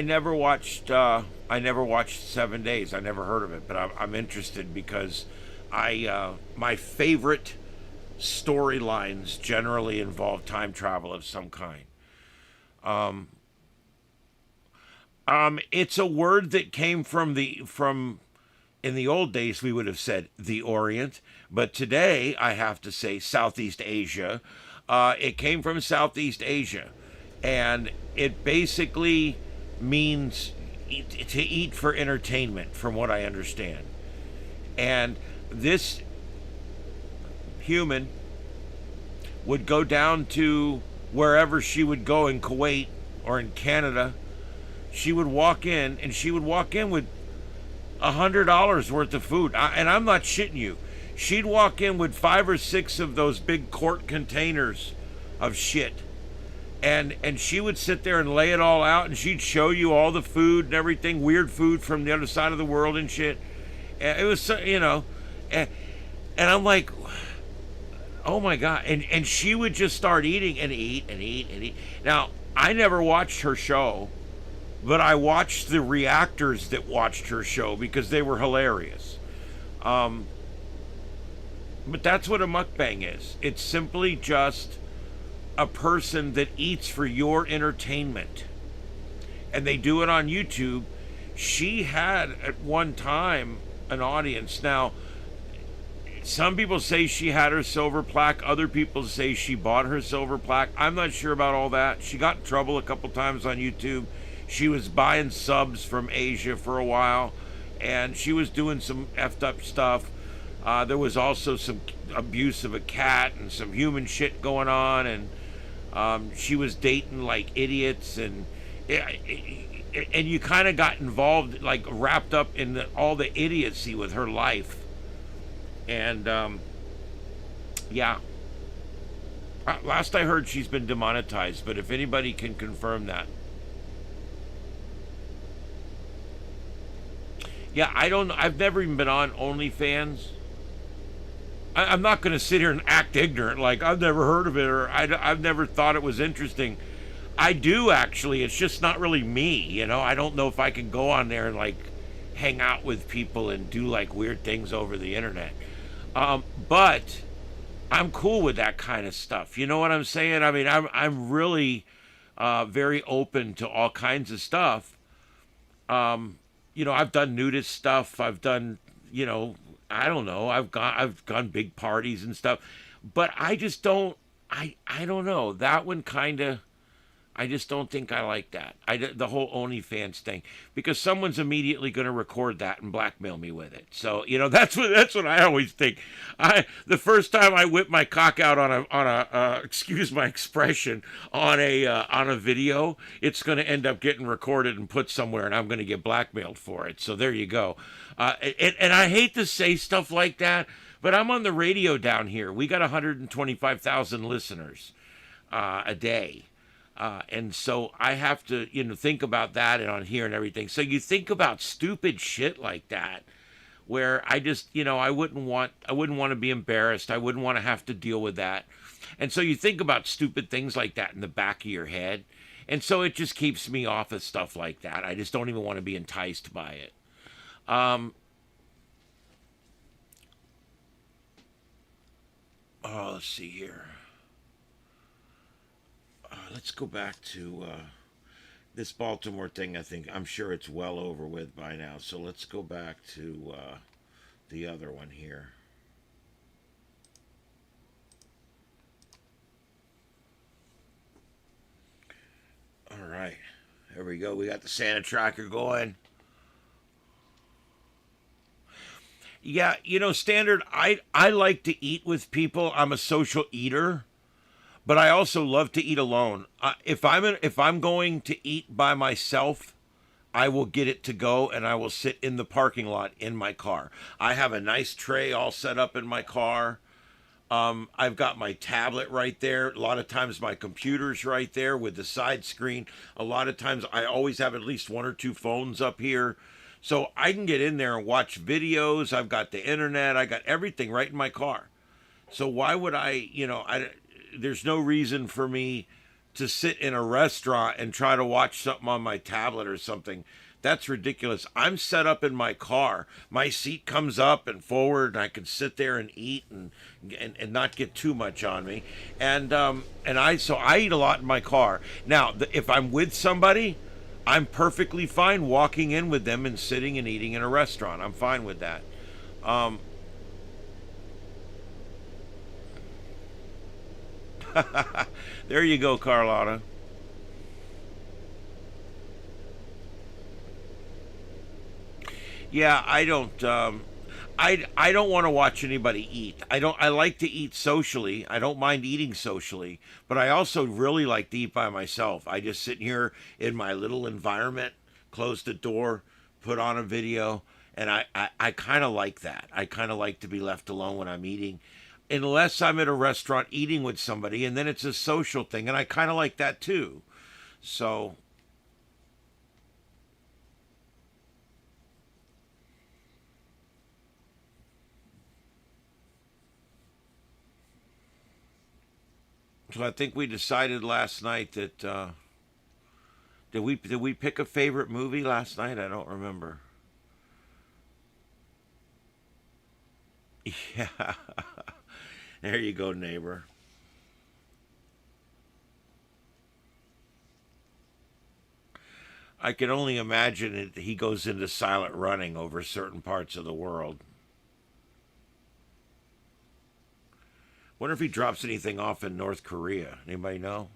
never watched 7 Days. I never heard of it, but I'm interested because my favorite storylines generally involve time travel of some kind. It's a word that came from in the old days we would have said the Orient, but today I have to say Southeast Asia. It came from Southeast Asia, and it basically means to eat for entertainment, from what I understand. And this human would go down to wherever she would go in Kuwait or in Canada. She would walk in, and she would walk in with $100 worth of food. And I'm not shitting you. She'd walk in with 5 or 6 of those big quart containers of shit. And she would sit there and lay it all out, and she'd show you all the food and everything, weird food from the other side of the world and shit. And it was, and I'm like, Oh my god! And she would just start eating and eat and eat and eat. Now I never watched her show, but I watched the reactors that watched her show because they were hilarious. Um, but that's what a mukbang is. It's simply just a person that eats for your entertainment, and they do it on YouTube. She had at one time an audience. Now, some people say she had her silver plaque. Other people say she bought her silver plaque. I'm not sure about all that. She got in trouble a couple times on YouTube. She was buying subs from Asia for a while, and she was doing some effed up stuff. There was also some abuse of a cat and some human shit going on, and she was dating like idiots, and you kind of got involved, like wrapped up in all the idiocy with her life. And yeah, last I heard, she's been demonetized. But if anybody can confirm that, yeah, I don't. I've never even been on OnlyFans. I'm not going to sit here and act ignorant, like I've never heard of it, or I've never thought it was interesting. I do actually. It's just not really me, you know. I don't know if I can go on there and like hang out with people and do like weird things over the internet. But I'm cool with that kind of stuff. You know what I'm saying? I mean, I'm really very open to all kinds of stuff. I've done nudist stuff. I've done, I don't know. I've gone big parties and stuff, but I just don't. I don't know. That one kind of. I just don't think I like that. The whole OnlyFans thing, because someone's immediately going to record that and blackmail me with it. So that's what I always think. The first time I whip my cock out on a excuse my expression, on a video, it's going to end up getting recorded and put somewhere, and I'm going to get blackmailed for it. So there you go. And I hate to say stuff like that, but I'm on the radio down here. We got 125,000 listeners a day. And so I have to, think about that and on here and everything. So you think about stupid shit like that, where I just, I wouldn't want to be embarrassed. I wouldn't want to have to deal with that. And so you think about stupid things like that in the back of your head. And so it just keeps me off of stuff like that. I just don't even want to be enticed by it. Let's see here. Let's go back to this Baltimore thing. I'm sure it's well over with by now. So let's go back to the other one here. All right. There we go. We got the Santa tracker going. Yeah, Standard, I like to eat with people. I'm a social eater. But I also love to eat alone. If I'm going to eat by myself, I will get it to go, and I will sit in the parking lot in my car. I have a nice tray all set up in my car. I've got my tablet right there. A lot of times my computer's right there with the side screen. A lot of times I always have at least one or two phones up here. So I can get in there and watch videos. I've got the internet. I got everything right in my car. So why would there's no reason for me to sit in a restaurant and try to watch something on my tablet or something. That's ridiculous. I'm set up in my car. My seat comes up and forward, and I can sit there and eat and not get too much on me. And I eat a lot in my car. Now, if I'm with somebody, I'm perfectly fine walking in with them and sitting and eating in a restaurant. I'm fine with that. There you go, Carlotta. Yeah, I don't. I don't want to watch anybody eat. I don't. I like to eat socially. I don't mind eating socially, but I also really like to eat by myself. I just sit here in my little environment, close the door, put on a video, and I kind of like that. I kind of like to be left alone when I'm eating, unless I'm at a restaurant eating with somebody, and then it's a social thing, and I kind of like that too. So, So I think we decided last night that did we pick a favorite movie last night? I don't remember. Yeah. There you go, neighbor. I can only imagine it. He goes into silent running over certain parts of the world. Wonder if he drops anything off in North Korea. Anybody know?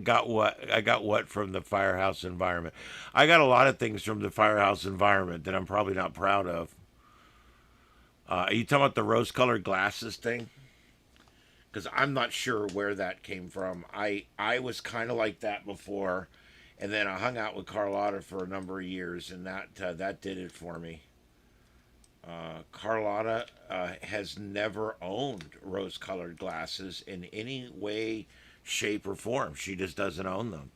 Got what? I got what from the firehouse environment? I got a lot of things from the firehouse environment that I'm probably not proud of. Are you talking about the rose-colored glasses thing? Because I'm not sure where that came from. I was kind of like that before, and then I hung out with Carlotta for a number of years, and that did it for me. Carlotta has never owned rose-colored glasses in any way, shape, or form. She just doesn't own them.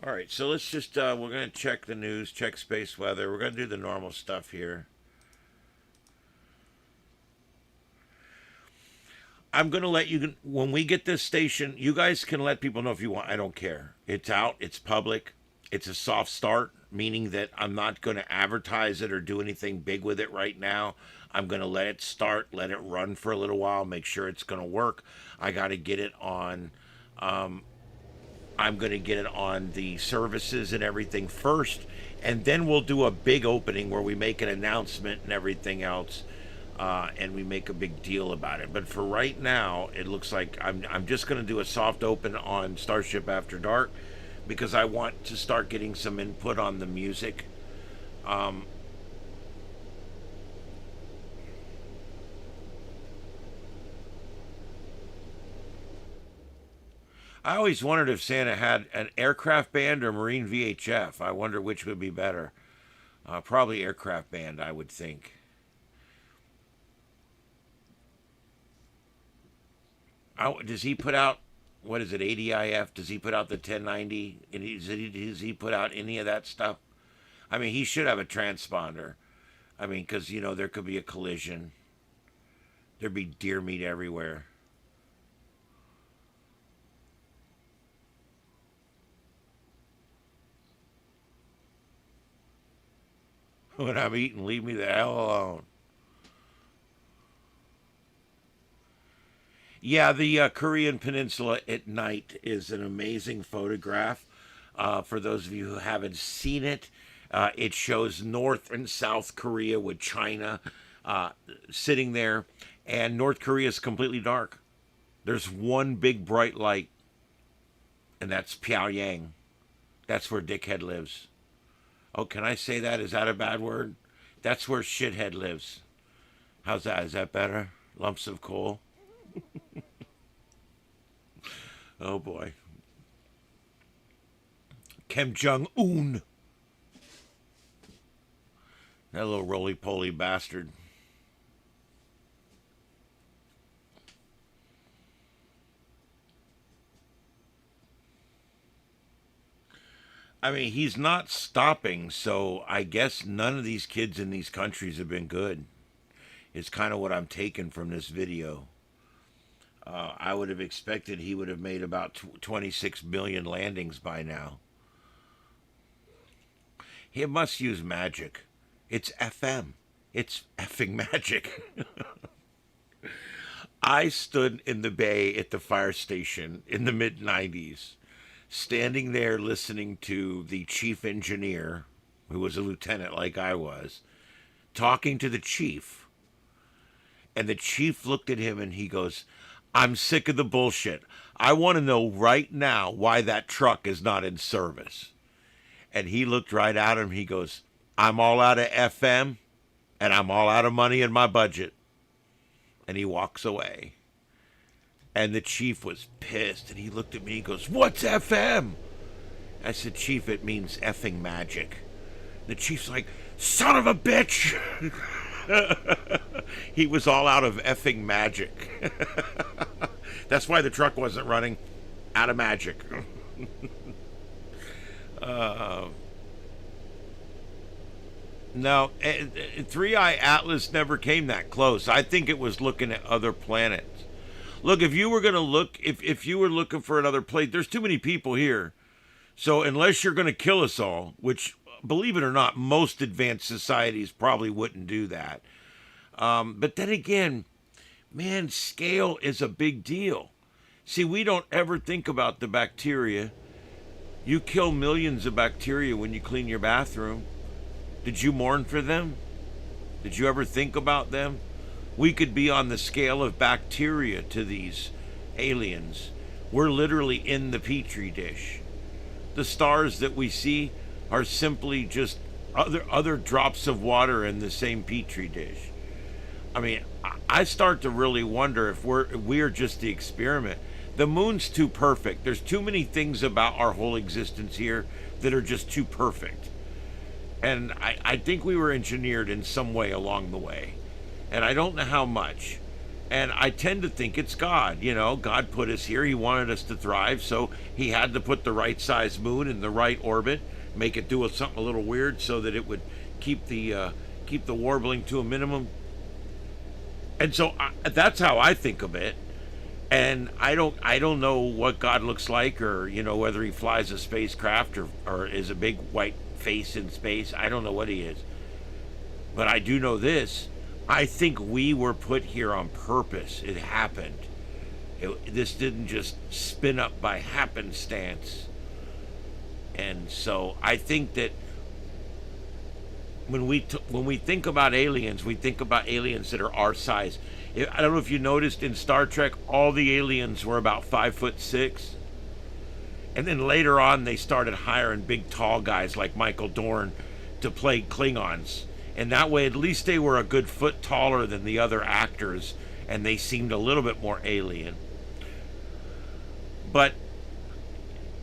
All right, so let's just we're gonna check the news, check space weather. We're gonna do the normal stuff here. I'm gonna let you when we get this station. You guys can let people know if you want. I don't care. It's out. It's public. It's a soft start, meaning that I'm not going to advertise it or do anything big with it right now. I'm going to let it start, let it run for a little while, make sure it's going to work. I got to get it on. I'm going to get it on the services and everything first, and then we'll do a big opening where we make an announcement and everything else, and we make a big deal about it. But for right now, it looks like I'm just going to do a soft open on Starship After Dark because I want to start getting some input on the music. Um, I always wondered if Santa had an aircraft band or Marine VHF. I wonder which would be better. Probably aircraft band, I would think. Does he put out, what is it, ADIF? Does he put out the 1090? And does he put out any of that stuff? I mean, he should have a transponder. I mean, because, there could be a collision. There'd be deer meat everywhere. When I'm eating, leave me the hell alone. Yeah, the Korean Peninsula at night is an amazing photograph. For those of you who haven't seen it, it shows North and South Korea with China sitting there, and North Korea is completely dark. There's one big bright light, and that's Pyongyang. That's where Dickhead lives. Oh, can I say that? Is that a bad word? That's where Shithead lives. How's that? Is that better? Lumps of coal? Oh boy. Kim Jong Un. That little roly poly bastard. I mean, he's not stopping, so I guess none of these kids in these countries have been good. It's kind of what I'm taking from this video. I would have expected he would have made about 26 million landings by now. He must use magic. It's FM. It's effing magic. I stood in the bay at the fire station in the mid-90s, standing there listening to the chief engineer, who was a lieutenant like I was, talking to the chief. And the chief looked at him and he goes, "I'm sick of the bullshit. I want to know right now why that truck is not in service." And he looked right at him. He goes, "I'm all out of FM and I'm all out of money in my budget." And he walks away. And the chief was pissed. And he looked at me and he goes, "What's FM?" I said, Chief, it means effing magic. The chief's like, son of a bitch! He was all out of effing magic. That's why the truck wasn't running. Out of magic. No, Three Eye Atlas never came that close. I think it was looking at other planets. Look, if you were going to look, if you were looking for another place, there's too many people here. So unless you're going to kill us all, which, believe it or not, most advanced societies probably wouldn't do that. But then again, man, scale is a big deal. See, we don't ever think about the bacteria. You kill millions of bacteria when you clean your bathroom. Did you mourn for them? Did you ever think about them? We could be on the scale of bacteria to these aliens. We're literally in the petri dish. The stars that we see are simply just other drops of water in the same petri dish. I mean, I start to really wonder if we're just the experiment. The moon's too perfect. There's too many things about our whole existence here that are just too perfect. And I think we were engineered in some way along the way. And I don't know how much. And I tend to think it's God. You know, God put us here. He wanted us to thrive. So he had to put the right size moon in the right orbit, make it do something a little weird so that it would keep the warbling to a minimum. And so that's how I think of it. And I don't know what God looks like, or, you know, whether he flies a spacecraft or is a big white face in space. I don't know what he is. But I do know this. I think we were put here on purpose. It happened. This didn't just spin up by happenstance. And so I think that when we think about aliens, we think about aliens that are our size. I don't know if you noticed in Star Trek, all the aliens were about 5'6", and then later on they started hiring big tall guys like Michael Dorn to play Klingons, and that way at least they were a good foot taller than the other actors, and they seemed a little bit more alien. But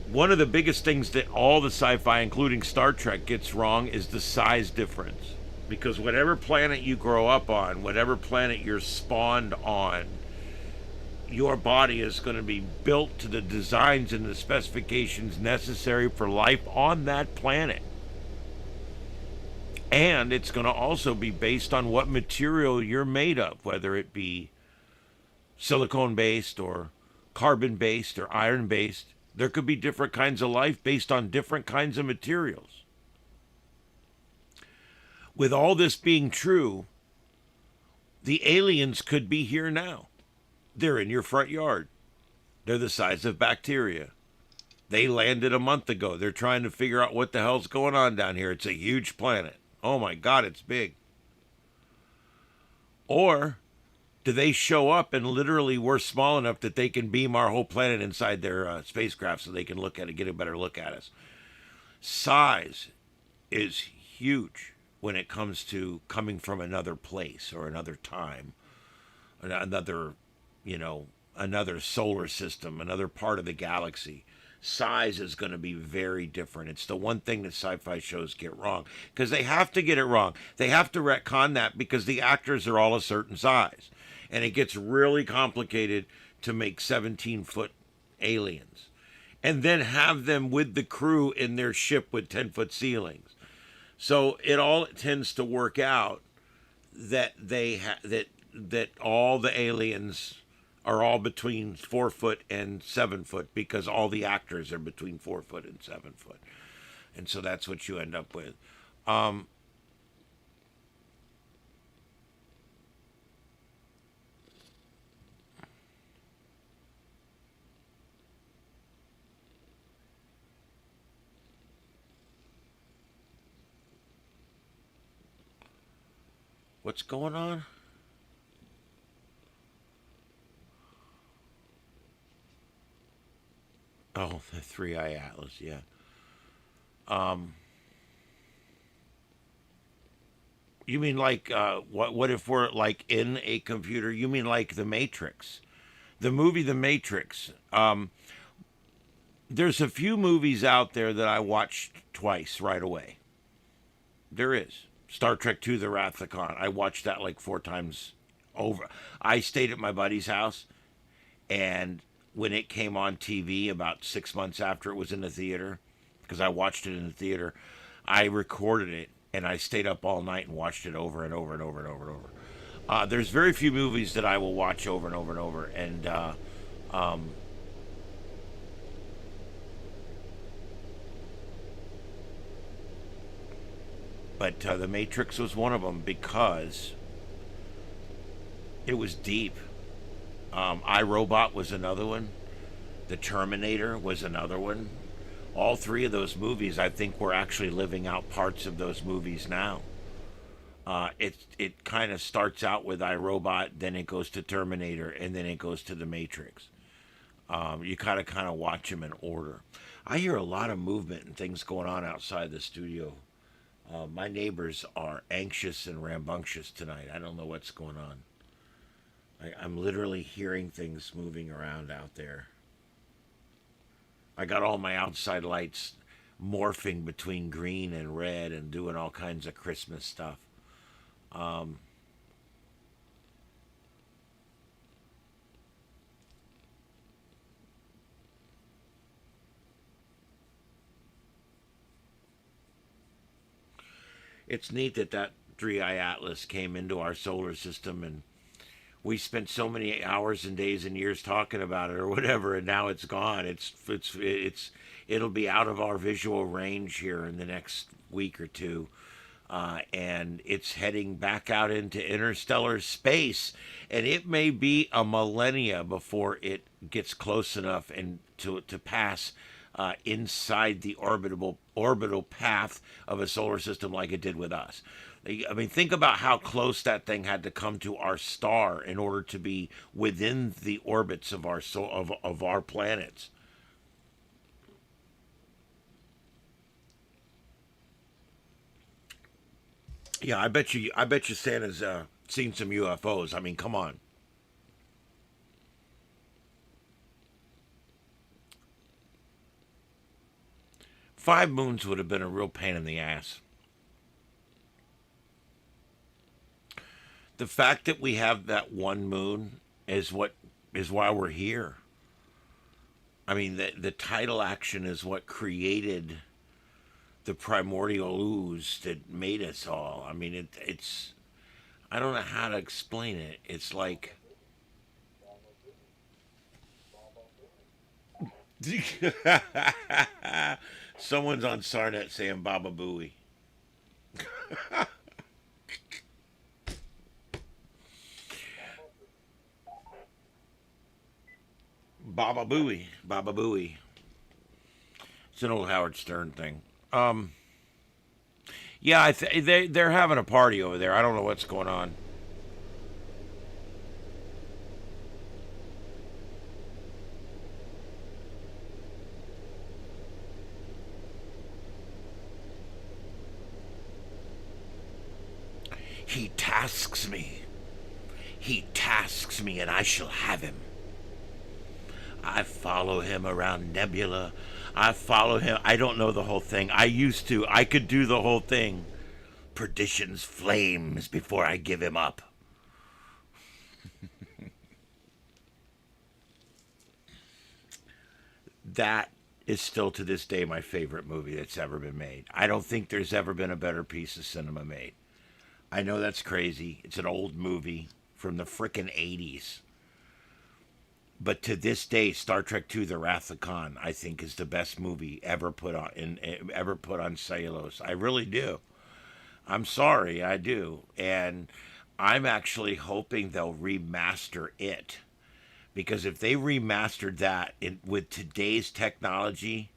one of the biggest things that all the sci-fi, including Star Trek, gets wrong is the size difference. Because whatever planet you grow up on, whatever planet you're spawned on, your body is going to be built to the designs and the specifications necessary for life on that planet. And it's going to also be based on what material you're made of, whether it be silicone-based or carbon-based or iron-based. There could be different kinds of life based on different kinds of materials. With all this being true, the aliens could be here now. They're in your front yard. They're the size of bacteria. They landed a month ago. They're trying to figure out what the hell's going on down here. It's a huge planet. Oh my God, it's big. Or do they show up and literally we're small enough that they can beam our whole planet inside their spacecraft so they can look at it, get a better look at us? Size is huge when it comes to coming from another place or another time, another, another solar system, another part of the galaxy. Size is going to be very different. It's the one thing that sci-fi shows get wrong, because they have to get it wrong. They have to retcon that because the actors are all a certain size. And it gets really complicated to make 17-foot aliens. And then have them with the crew in their ship with 10-foot ceilings. So it all tends to work out that that all the aliens are all between 4 foot and 7 foot, because all the actors are between 4 foot and 7 foot, and so that's what you end up with. What's going on? Oh, the Three Eye Atlas, yeah. You mean like what if we're like in a computer? You mean like The Matrix, the movie The Matrix? There's a few movies out there that I watched twice right away. There is. Star Trek II The Wrath of Khan. I watched that like 4 times over. I stayed at my buddy's house, and when it came on TV about 6 months after it was in the theater, because I watched it in the theater, I recorded it and I stayed up all night and watched it over and over and over and over and over. There's very few movies that I will watch over and over and over, and but The Matrix was one of them because it was deep. I Robot was another one. The Terminator was another one. All three of those movies, I think, we're actually living out parts of those movies now. It kind of starts out with iRobot, then it goes to Terminator, and then it goes to The Matrix. You kind of watch them in order. I hear a lot of movement and things going on outside the studio. My neighbors are anxious and rambunctious tonight. I don't know what's going on. I'm literally hearing things moving around out there. I got all my outside lights morphing between green and red and doing all kinds of Christmas stuff. Um, it's neat that that 3i Atlas came into our solar system, and we spent so many hours and days and years talking about it or whatever, and now it's gone. It'll be out of our visual range here in the next week or two. And it's heading back out into interstellar space, and it may be a millennia before it gets close enough and to pass inside the orbital path of a solar system like it did with us. I mean, think about how close that thing had to come to our star in order to be within the orbits of of our planets. Yeah, I bet you Santa's seen some UFOs. I mean, come on. 5 moons would have been a real pain in the ass. The fact that we have that one moon is why we're here. I mean, the tidal action is what created the primordial ooze that made us all. I mean, it's I don't know how to explain it. It's like someone's on Sarnet saying Baba Booey. Baba Booey. Baba Booey. It's an old Howard Stern thing. Um, yeah, they're having a party over there. I don't know what's going on. He tasks me. He tasks me, and I shall have him. I follow him around Nebula. I follow him. I don't know the whole thing. I used to. I could do the whole thing. Perdition's flames before I give him up. That is still to this day my favorite movie that's ever been made. I don't think there's ever been a better piece of cinema made. I know that's crazy. It's an old movie from the frickin' 80s. But to this day, Star Trek II: The Wrath of Khan, I think, is the best movie ever put on cellulose. I really do. I'm sorry, I do, and I'm actually hoping they'll remaster it, because if they remastered that with today's technology,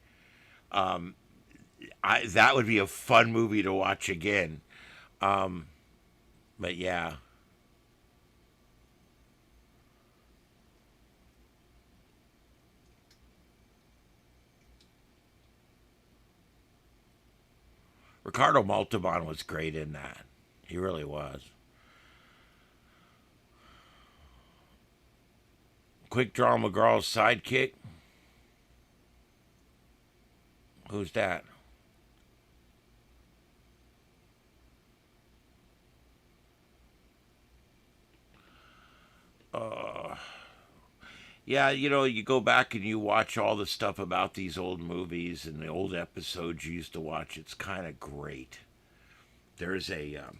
that would be a fun movie to watch again. Um, but yeah, Ricardo Montalban was great in that. He really was. Quick Draw McGraw's sidekick. Who's that? Uh, yeah, you go back and you watch all the stuff about these old movies and the old episodes you used to watch. It's kind of great. There's let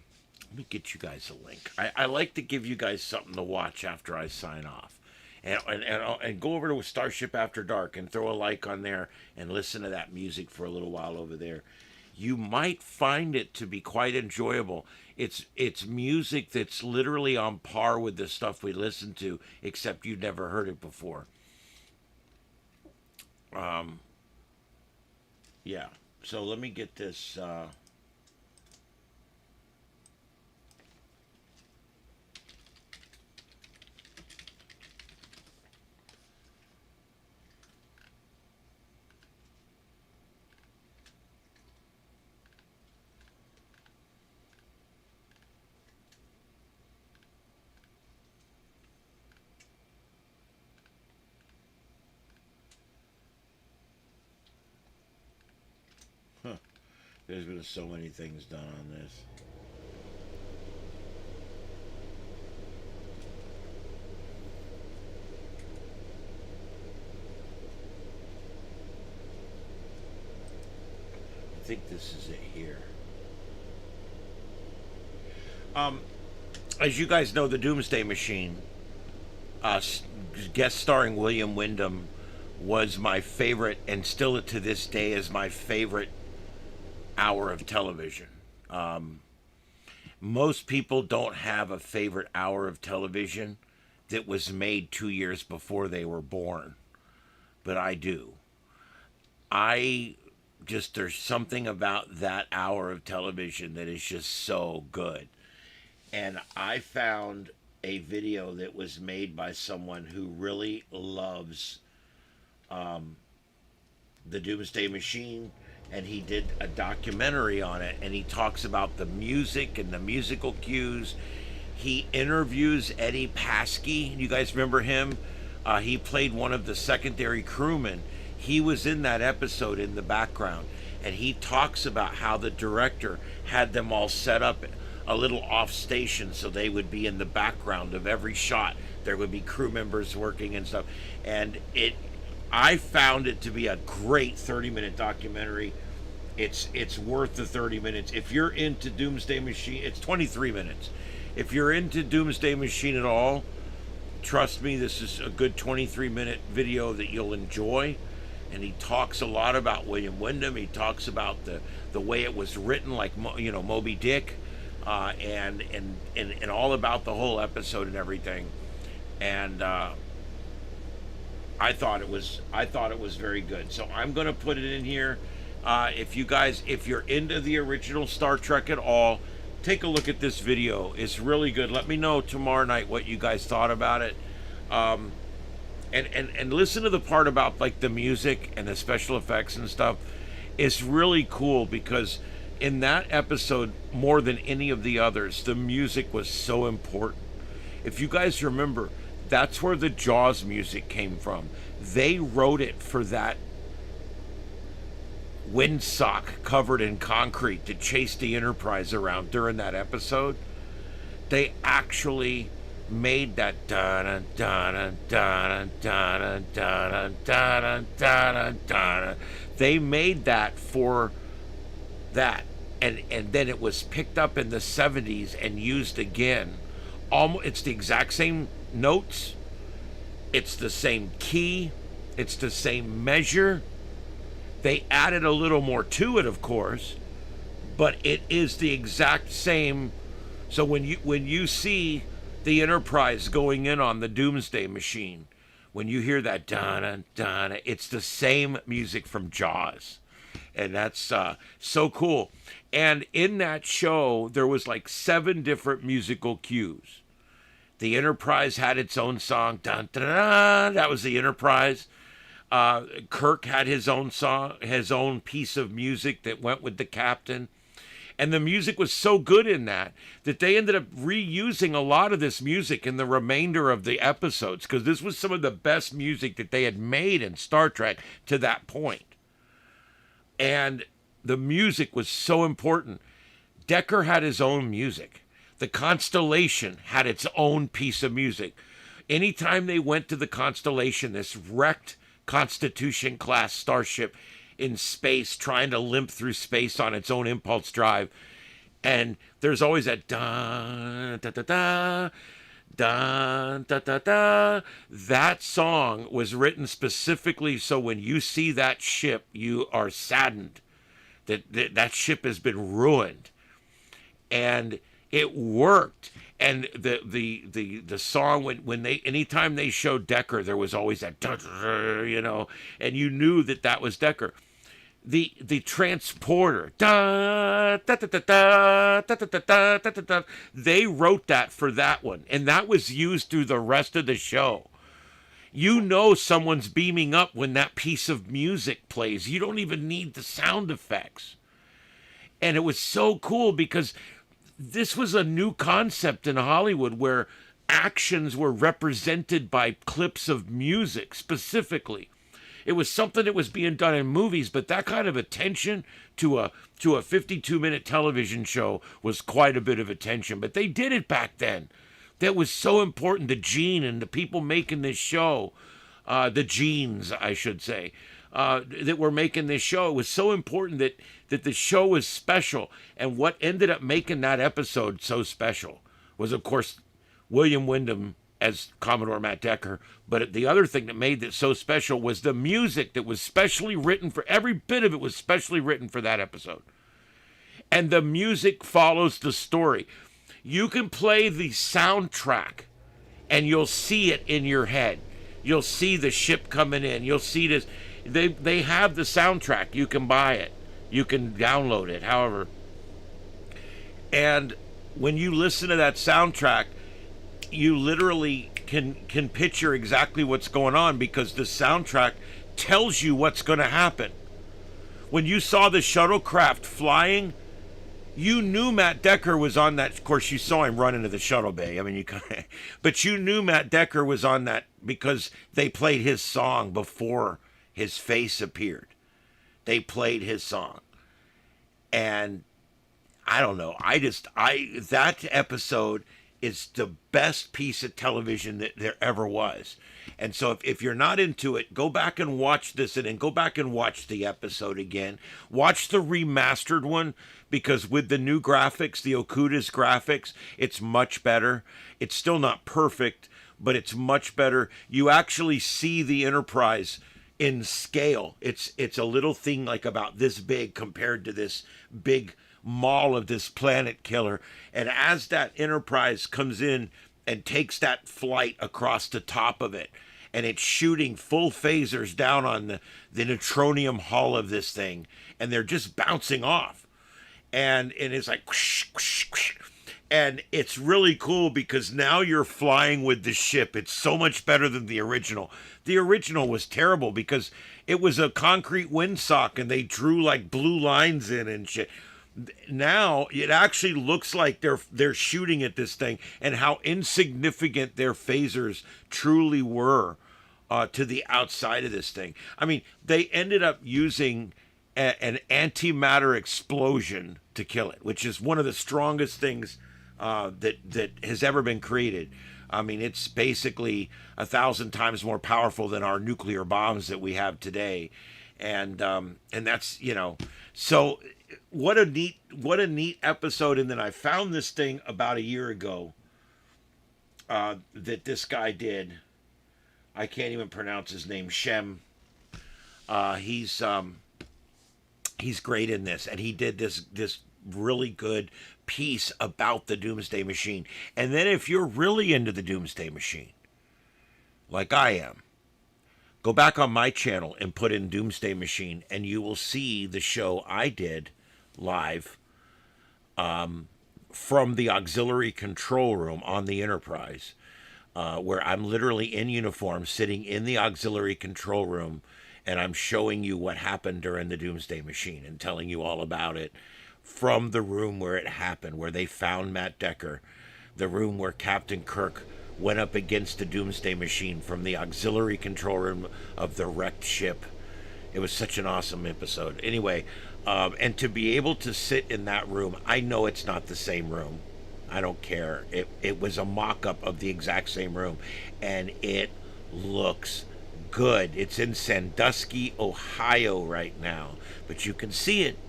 me get you guys a link. I like to give you guys something to watch after I sign off. And go over to Starship After Dark and throw a like on there and listen to that music for a little while over there. You might find it to be quite enjoyable. It's music that's literally on par with the stuff we listen to, except you've never heard it before. Um, yeah. So let me get this. Huh, there's been so many things done on this. I think this is it here. Um, as you guys know, the Doomsday Machine, guest starring William Wyndham, was my favorite, and still to this day is my favorite hour of television. Um, Most people don't have a favorite hour of television that was made 2 years before they were born, but I do. I just, there's something about that hour of television that is just so good. And I found a video that was made by someone who really loves the Doomsday Machine, and he did a documentary on it, and he talks about the music and the musical cues. He interviews Eddie Paskey. You guys remember him? He played one of the secondary crewmen. He was in that episode in the background, and he talks about how the director had them all set up a little off station so they would be in the background of every shot. There would be crew members working and stuff, and I found it to be a great 30-minute documentary. It's worth the 30 minutes. If you're into Doomsday Machine, it's 23 minutes. If you're into Doomsday Machine at all, trust me, this is a good 23-minute video that you'll enjoy. And he talks a lot about William Wyndham. He talks about the way it was written, like Moby Dick, and all about the whole episode and everything. And I thought it was very good. So I'm gonna put it in here. If you're into the original Star Trek at all, take a look at this video. It's really good. Let me know tomorrow night what you guys thought about it. And listen to the part about like the music and the special effects and stuff. It's really cool because in that episode, more than any of the others, the music was so important. If you guys remember, that's where the Jaws music came from. They wrote it for that windsock covered in concrete that chased the Enterprise around during that episode. They actually made that dun dun dun dun dun dun dun dun. They made that for that, and then it was picked up in the 70s and used again. Almost, it's the exact same notes, it's the same key, it's the same measure. They added a little more to it, of course, but it is the exact same. So when you see the Enterprise going in on the Doomsday Machine, when you hear that dun dun, it's the same music from Jaws, and that's so cool. And in that show, there was like 7 different musical cues. The Enterprise had its own song, dun dun dun. That was the Enterprise. Kirk had his own song, his own piece of music that went with the captain. And the music was so good in that they ended up reusing a lot of this music in the remainder of the episodes, because this was some of the best music that they had made in Star Trek to that point. And the music was so important. Decker had his own music. The Constellation had its own piece of music. Anytime they went to the Constellation, this wrecked Constitution class starship in space, trying to limp through space on its own impulse drive, and there's always that da da da da da da da da. That song was written specifically so when you see that ship, you are saddened that ship has been ruined, and it worked. And the song when they anytime they showed Decker, there was always that and you knew that was Decker. The transporter, da da da da da da da da da da da. They wrote that for that one, and that was used through the rest of the show. You know someone's beaming up when that piece of music plays. You don't even need the sound effects. And it was so cool because this was a new concept in Hollywood where actions were represented by clips of music specifically. It was something that was being done in movies, but that kind of attention to a 52-minute television show was quite a bit of attention. But they did it back then. That was so important. The Gene and the people making this show, the Genes, I should say, that were making this show. It was so important that the show was special. And what ended up making that episode so special was, of course, William Wyndham as Commodore Matt Decker. But the other thing that made it so special was the music that was specially written for, every bit of it was specially written for that episode. And the music follows the story. You can play the soundtrack and you'll see it in your head. You'll see the ship coming in. You'll see this. They have the soundtrack. You can buy it. You can download it, however. And when you listen to that soundtrack, you literally can picture exactly what's going on because the soundtrack tells you what's going to happen. When you saw the shuttlecraft flying, you knew Matt Decker was on that. Of course, you saw him run into the shuttle bay. I mean, but you knew Matt Decker was on that because they played his song before his face appeared. They played his song. And I don't know. That episode is the best piece of television that there ever was. And so if you're not into it, go back and watch this and then go back and watch the episode again. Watch the remastered one because with the new graphics, the Okuda's graphics, it's much better. It's still not perfect, but it's much better. You actually see the Enterprise in scale. It's a little thing like about this big compared to this big maul of this planet killer. And as that Enterprise comes in and takes that flight across the top of it, and it's shooting full phasers down on the neutronium hull of this thing, and they're just bouncing off. And it's like whoosh, whoosh, whoosh. And it's really cool because now you're flying with the ship. It's so much better than the original. The original was terrible because it was a concrete windsock and they drew like blue lines in and shit. Now it actually looks like they're shooting at this thing and how insignificant their phasers truly were to the outside of this thing. I mean, they ended up using an antimatter explosion to kill it, which is one of the strongest things that has ever been created. I mean, it's basically 1,000 times more powerful than our nuclear bombs that we have today, and that's so. What a neat episode. And then I found this thing about a year ago that this guy did. I can't even pronounce his name. Shem. He's great in this, and he did this really good piece about the Doomsday Machine. And then if you're really into the Doomsday Machine, like I am, go back on my channel and put in Doomsday Machine, and you will see the show I did live from the auxiliary control room on the Enterprise, where I'm literally in uniform sitting in the auxiliary control room, and I'm showing you what happened during the Doomsday Machine and telling you all about it from the room where it happened, where they found Matt Decker, the room where Captain Kirk went up against the Doomsday Machine from the auxiliary control room of the wrecked ship. It was such an awesome episode. Anyway, and to be able to sit in that room, I know it's not the same room. I don't care. It was a mock-up of the exact same room, and it looks good. It's in Sandusky, Ohio right now, but you can see it.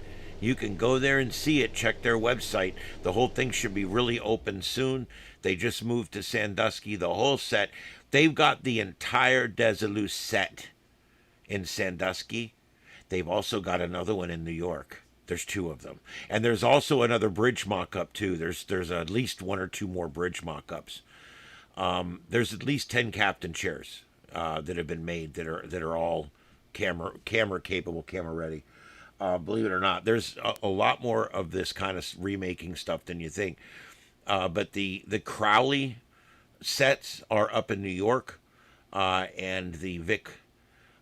You can go there and see it. Check their website. The whole thing should be really open soon. They just moved to Sandusky, the whole set. They've got the entire Desilu set in Sandusky. They've also got another one in New York. There's two of them. And there's also another bridge mock-up, too. There's at least one or two more bridge mock-ups. There's at least 10 captain chairs that have been made that are all camera capable, camera ready. Believe it or not, there's a lot more of this kind of remaking stuff than you think. But the Crowley sets are up in New York, and the Vic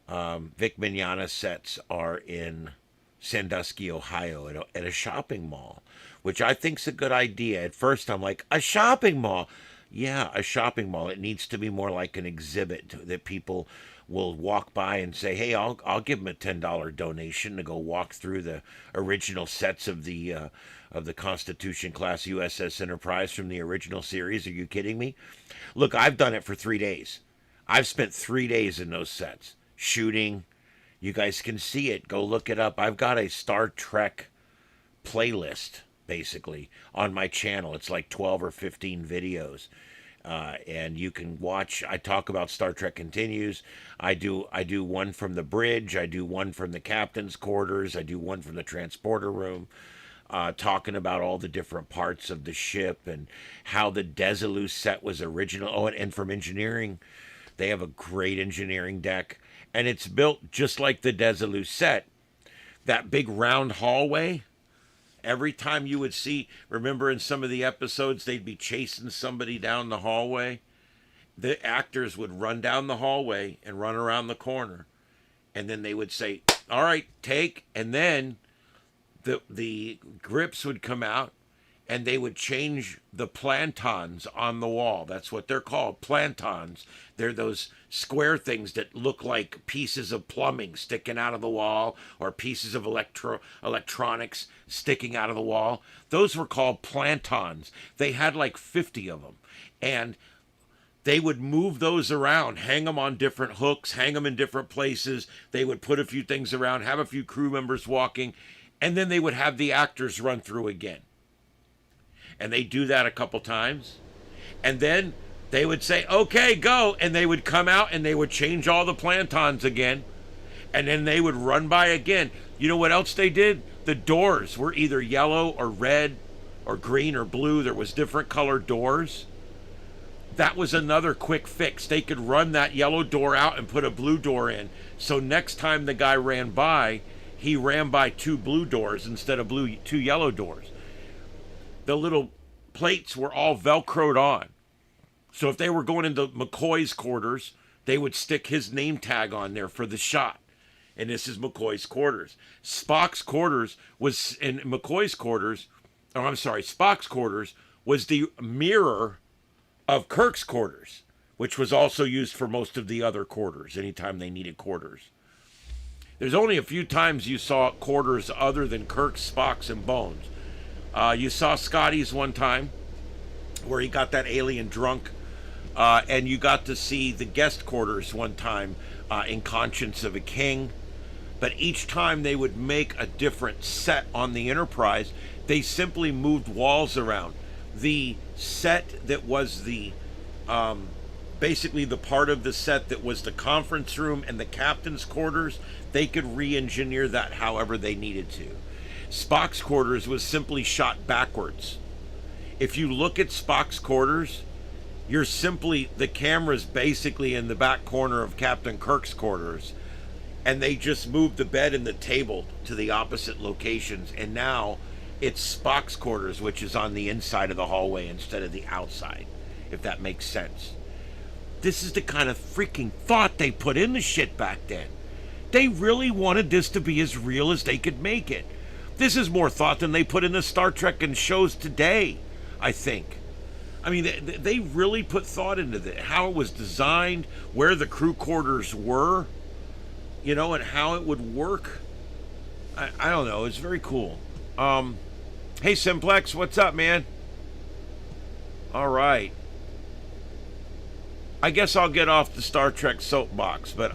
Mignogna sets are in Sandusky, Ohio, at a shopping mall, which I think's a good idea. At first, I'm like, a shopping mall? Yeah, a shopping mall. It needs to be more like an exhibit that people will walk by and say, hey, I'll give them a $10 donation to go walk through the original sets of the Constitution class USS Enterprise from the original series. Are you kidding me? Look, I've done it for 3 days. I've spent 3 days in those sets shooting. You guys can see it. Go look it up. I've got a Star Trek playlist, basically, on my channel. It's like 12 or 15 videos. And you can watch. I talk about Star Trek Continues. I do one from the bridge. I do one from the captain's quarters. I do one from the transporter room, talking about all the different parts of the ship and how the Desilu set was original. Oh, and from engineering, they have a great engineering deck, and it's built just like the Desilu set. That big round hallway. Every time you would see, remember in some of the episodes, they'd be chasing somebody down the hallway. The actors would run down the hallway and run around the corner. And then they would say, all right, take. And then the grips would come out and they would change the plantons on the wall. That's what they're called, plantons. They're those square things that look like pieces of plumbing sticking out of the wall or pieces of electronics sticking out of the wall. Those were called plantons. They had like 50 of them. And they would move those around, hang them on different hooks, hang them in different places. They would put a few things around, have a few crew members walking, and then they would have the actors run through again. And they do that a couple times. And then they would say, okay, go. And they would come out and they would change all the plantons again. And then they would run by again. You know what else they did? The doors were either yellow or red or green or blue. There was different colored doors. That was another quick fix. They could run that yellow door out and put a blue door in. So next time the guy ran by, he ran by 2 blue doors instead of 2 yellow doors. The little plates were all Velcroed on. So if they were going into McCoy's quarters, they would stick his name tag on there for the shot. And this is McCoy's quarters. Spock's quarters was in McCoy's quarters, Spock's quarters was the mirror of Kirk's quarters, which was also used for most of the other quarters, anytime they needed quarters. There's only a few times you saw quarters other than Kirk's, Spock's, and Bones. You saw Scotty's one time where he got that alien drunk, and you got to see the guest quarters one time in Conscience of a King. But each time they would make a different set on the Enterprise, they simply moved walls around. The set that was the basically the part of the set that was the conference room and the captain's quarters, they could re-engineer that however they needed to. Spock's quarters was simply shot backwards. If you look at Spock's quarters, the camera's basically in the back corner of Captain Kirk's quarters, and they just moved the bed and the table to the opposite locations, and now it's Spock's quarters, which is on the inside of the hallway instead of the outside, if that makes sense. This is the kind of freaking thought they put in the shit back then. They really wanted this to be as real as they could make it. This is more thought than they put in the Star Trek and shows today, I think. I mean, they really put thought into how it was designed, where the crew quarters were. and how it would work. I don't know. It's very cool. Um, hey Simplex, what's up, man? All right. I guess I'll get off the Star Trek soapbox, but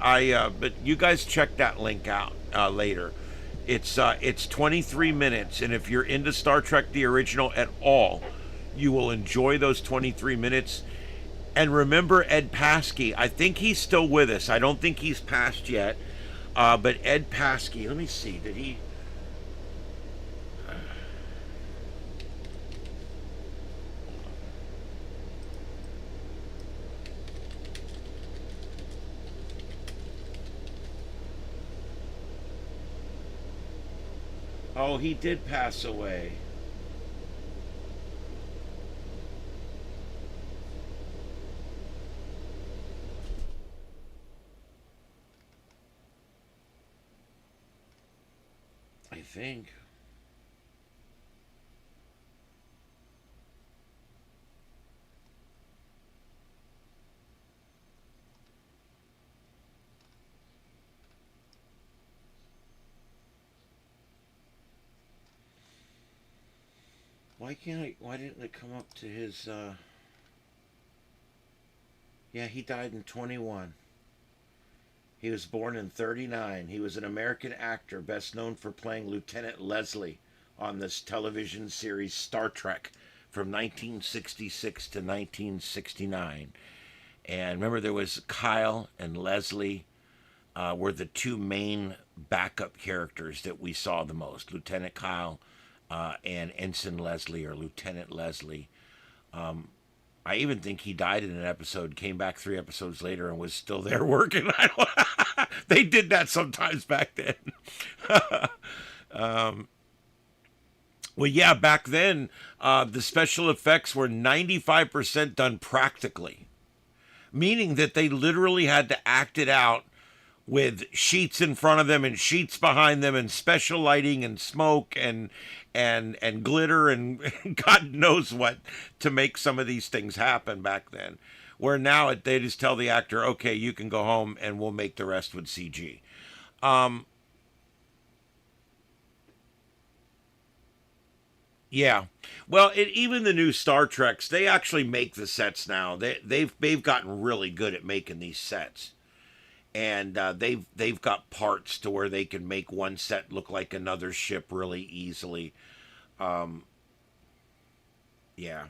you guys check that link out later. It's 23 minutes, and if you're into Star Trek the original at all, you will enjoy those 23 minutes. And remember Ed Paskey. I think he's still with us. I don't think he's passed yet. But Ed Paskey, let me see. Did he? Oh, he did pass away. I think. Why can't I? Why didn't it come up to his? Yeah, he died in 21. He was born in 39. He was an American actor, best known for playing Lieutenant Leslie on this television series Star Trek from 1966 to 1969. And remember, there was Kyle and Leslie were the two main backup characters that we saw the most. Lieutenant Kyle and Ensign Leslie or Lieutenant Leslie. I even think he died in an episode, came back 3 episodes later, and was still there working. They did that sometimes back then. Well, yeah, back then, the special effects were 95% done practically, meaning that they literally had to act it out with sheets in front of them and sheets behind them and special lighting and smoke and glitter and God knows what to make some of these things happen back then. Where now they just tell the actor, okay, you can go home and we'll make the rest with CG. Um, yeah. Well, even the new Star Treks, they actually make the sets now. They've gotten really good at making these sets. And they've got parts to where they can make one set look like another ship really easily. Um, yeah.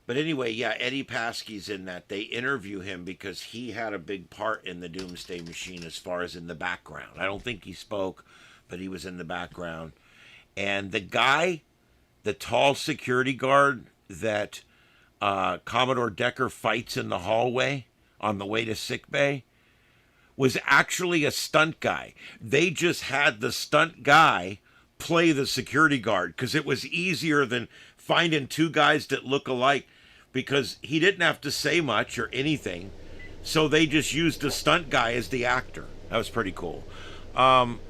But anyway, yeah, Eddie Paskey's in that. They interview him because he had a big part in the Doomsday Machine as far as in the background. I don't think he spoke, but he was in the background. And the guy, the tall security guard that Commodore Decker fights in the hallway on the way to sick bay, was actually a stunt guy. They just had the stunt guy play the security guard because it was easier than finding two guys that look alike because he didn't have to say much or anything. So they just used the stunt guy as the actor. That was pretty cool. Um,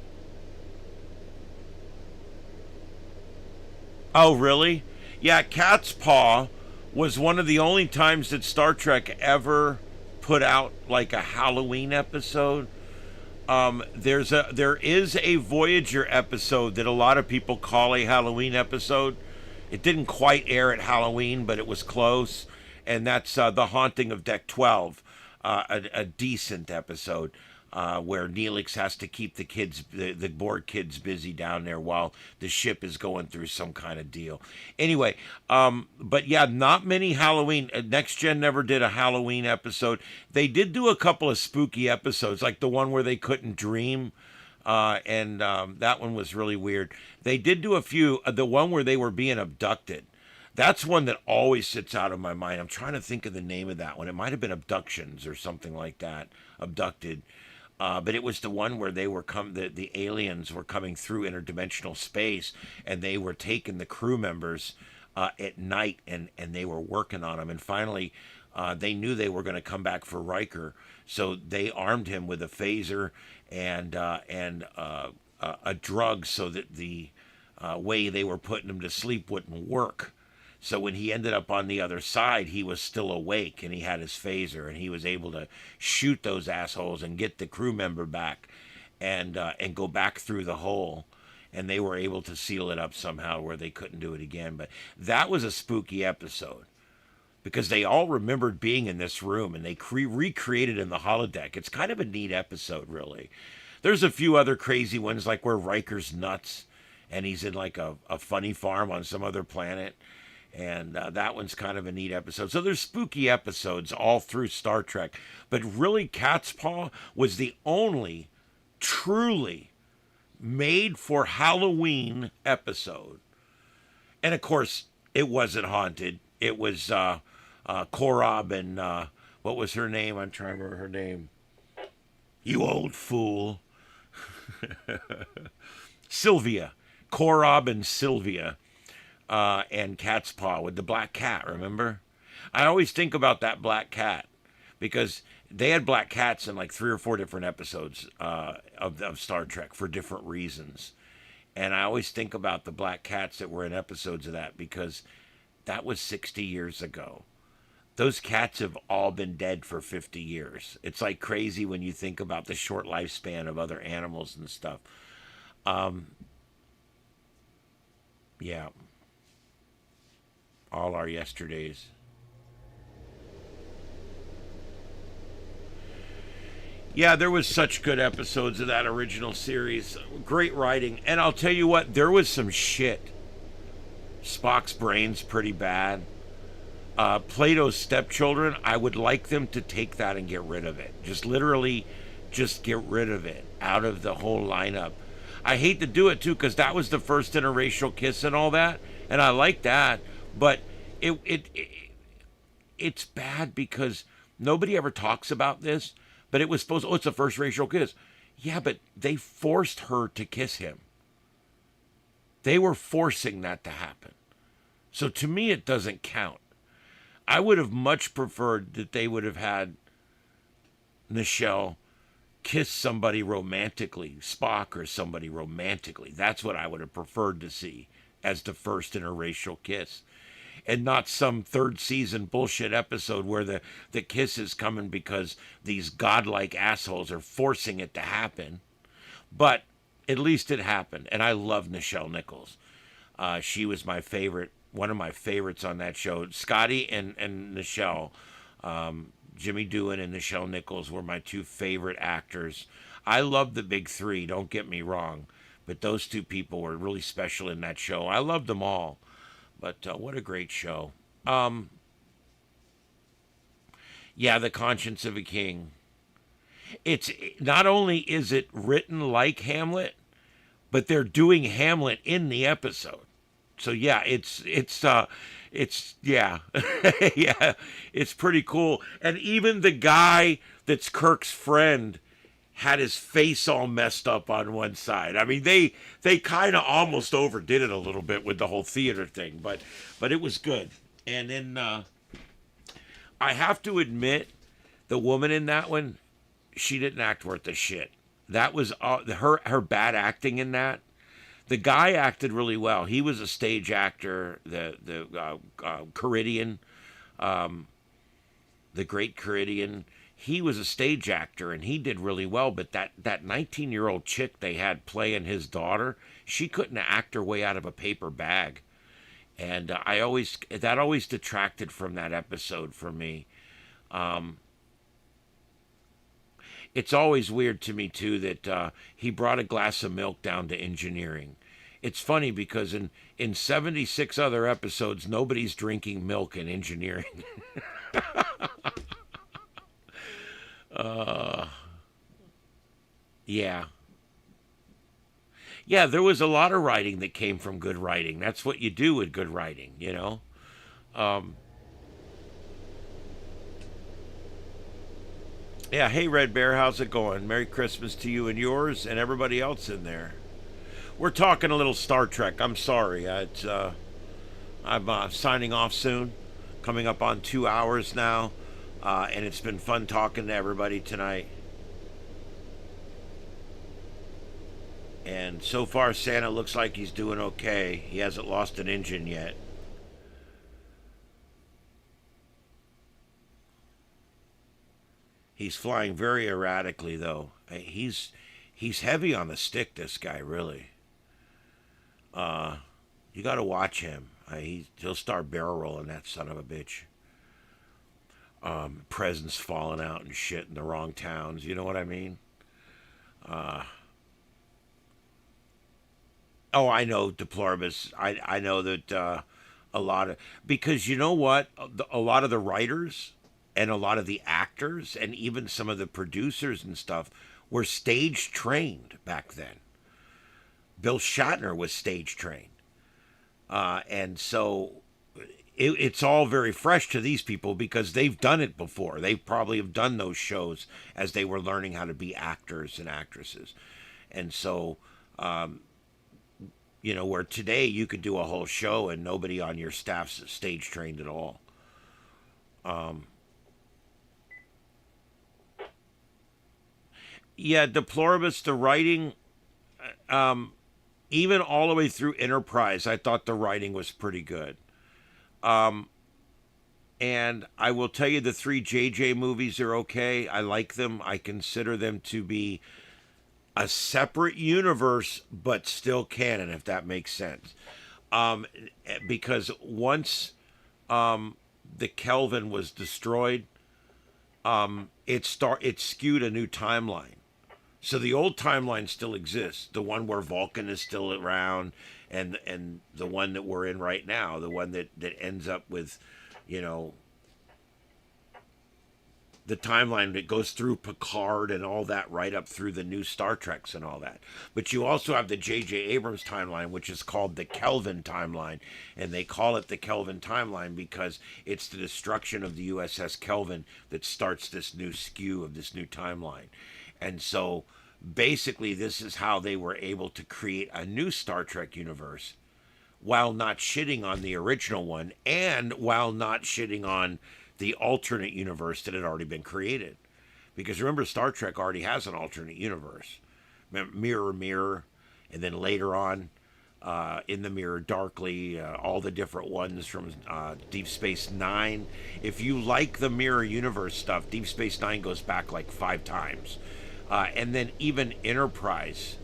oh, really? Yeah, Cat's Paw was one of the only times that Star Trek ever put out like a Halloween episode. There is a Voyager episode that a lot of people call a Halloween episode. It didn't quite air at Halloween, but it was close, and that's The Haunting of Deck 12, a decent episode where Neelix has to keep the Borg kids busy down there while the ship is going through some kind of deal. Anyway, but yeah, not many Halloween. Next Gen never did a Halloween episode. They did do a couple of spooky episodes, like the one where they couldn't dream. And that one was really weird. They did do a few. The one where they were being abducted. That's one that always sits out of my mind. I'm trying to think of the name of that one. It might have been Abductions or something like that. Abducted. But it was the one where the aliens were coming through interdimensional space, and they were taking the crew members at night, and they were working on them. And finally, they knew they were going to come back for Riker, so they armed him with a phaser and a drug so that the way they were putting him to sleep wouldn't work. So when he ended up on the other side, he was still awake and he had his phaser and he was able to shoot those assholes and get the crew member back and go back through the hole. And they were able to seal it up somehow where they couldn't do it again. But that was a spooky episode because they all remembered being in this room and they recreated in the holodeck. It's kind of a neat episode, really. There's a few other crazy ones like where Riker's nuts and he's in like a funny farm on some other planet. And that one's kind of a neat episode. So there's spooky episodes all through Star Trek. But really, Cat's Paw was the only truly made for Halloween episode. And of course, it wasn't haunted. It was Korob and what was her name? I'm trying to remember her name. You old fool. Sylvia. Korob and Sylvia. And Cat's Paw with the black cat, remember? I always think about that black cat because they had black cats in like 3 or 4 different episodes of Star Trek for different reasons. And I always think about the black cats that were in episodes of that because that was 60 years ago. Those cats have all been dead for 50 years. It's like crazy when you think about the short lifespan of other animals and stuff. Yeah. All our yesterdays. Yeah, there was such good episodes of that original series. Great writing. And I'll tell you what, there was some shit. Spock's brain's pretty bad. Plato's Stepchildren, I would like them to take that and get rid of it. Just literally, just get rid of it out of the whole lineup. I hate to do it too, because that was the first interracial kiss and all that. And I like that. But it's bad because nobody ever talks about this. But it was supposed, oh, it's the first racial kiss. Yeah, but they forced her to kiss him. They were forcing that to happen. So to me, it doesn't count. I would have much preferred that they would have had Nichelle kiss somebody romantically, Spock or somebody romantically. That's what I would have preferred to see as the first interracial kiss. And not some third season bullshit episode where the kiss is coming because these godlike assholes are forcing it to happen. But at least it happened. And I love Nichelle Nichols. She was my favorite, one of my favorites on that show. Scotty and Nichelle, Jimmy Doohan and Nichelle Nichols were my 2 favorite actors. I love the big 3, don't get me wrong. But those 2 people were really special in that show. I loved them all. But what a great show. Yeah, The Conscience of a King. It's not only is it written like Hamlet, but they're doing Hamlet in the episode. So yeah, it's yeah. Yeah, it's pretty cool. And even the guy that's Kirk's friend had his face all messed up on one side. I mean, they kind of almost overdid it a little bit with the whole theater thing, but it was good. And then I have to admit, the woman in that one, she didn't act worth a shit. That was her bad acting in that. The guy acted really well. He was a stage actor. The Caridian, the great Caridian. He was a stage actor and he did really well, but that 19-year-old chick they had playing his daughter, she couldn't act her way out of a paper bag. And that always detracted from that episode for me. It's always weird to me too that he brought a glass of milk down to engineering. It's funny because in 76 other episodes, nobody's drinking milk in engineering. Yeah. Yeah, there was a lot of writing that came from good writing. That's what you do with good writing, you know? Yeah, hey, Red Bear, how's it going? Merry Christmas to you and yours and everybody else in there. We're talking a little Star Trek. I'm sorry. I'm signing off soon. Coming up on 2 hours now. And it's been fun talking to everybody tonight. And so far, Santa looks like he's doing okay. He hasn't lost an engine yet. He's flying very erratically, though. He's heavy on the stick. This guy really. You got to watch him. He'll start barrel rolling that son of a bitch. Presents falling out and shit in the wrong towns. You know what I mean? Oh, I know, deploribus. I know that a lot of, because you know what, a lot of the writers and a lot of the actors and even some of the producers and stuff were stage trained back then. Bill Shatner was stage trained, and so it's all very fresh to these people because they've done it before. They probably have done those shows as they were learning how to be actors and actresses, and so. Where today you could do a whole show and nobody on your staff's stage trained at all. Yeah, deploribus, the writing, even all the way through Enterprise, I thought the writing was pretty good. And I will tell you the three JJ movies are okay. I like them. I consider them to be a separate universe, but still canon, if that makes sense. Because once the Kelvin was destroyed, it skewed a new timeline. So the old timeline still exists, the one where Vulcan is still around, and the one that we're in right now, the one that ends up with, the timeline that goes through Picard and all that right up through the new Star Treks and all that. But you also have the J.J. Abrams timeline, which is called the Kelvin timeline. And they call it the Kelvin timeline because it's the destruction of the USS Kelvin that starts this new skew of this new timeline. And so basically this is how they were able to create a new Star Trek universe while not shitting on the original one and while not shitting on the alternate universe that had already been created. Because remember, Star Trek already has an alternate universe. Mirror, mirror, and then later on, in the mirror, darkly, all the different ones from Deep Space Nine. If you like the mirror universe stuff, Deep Space Nine goes back like 5 times. And then even Enterprise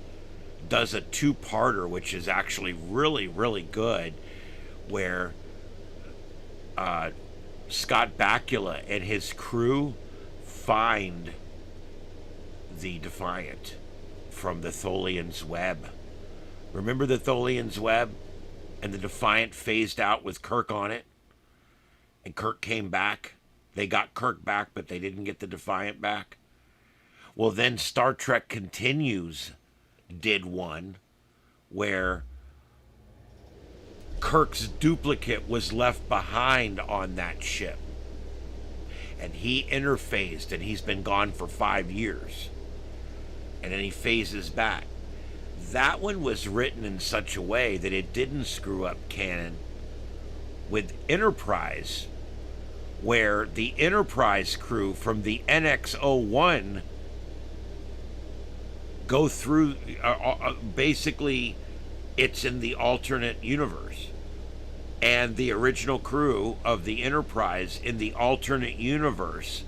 does a 2-parter, which is actually really, really good, where Scott Bakula and his crew find the Defiant from the Tholian's web. Remember the Tholian's web? And the Defiant phased out with Kirk on it? And Kirk came back? They got Kirk back, but they didn't get the Defiant back? Well, then Star Trek Continues did one where Kirk's duplicate was left behind on that ship. And he interphased, and he's been gone for 5 years. And then he phases back. That one was written in such a way that it didn't screw up canon with Enterprise, where the Enterprise crew from the NX-01 go through, basically, it's in the alternate universe. And the original crew of the Enterprise in the alternate universe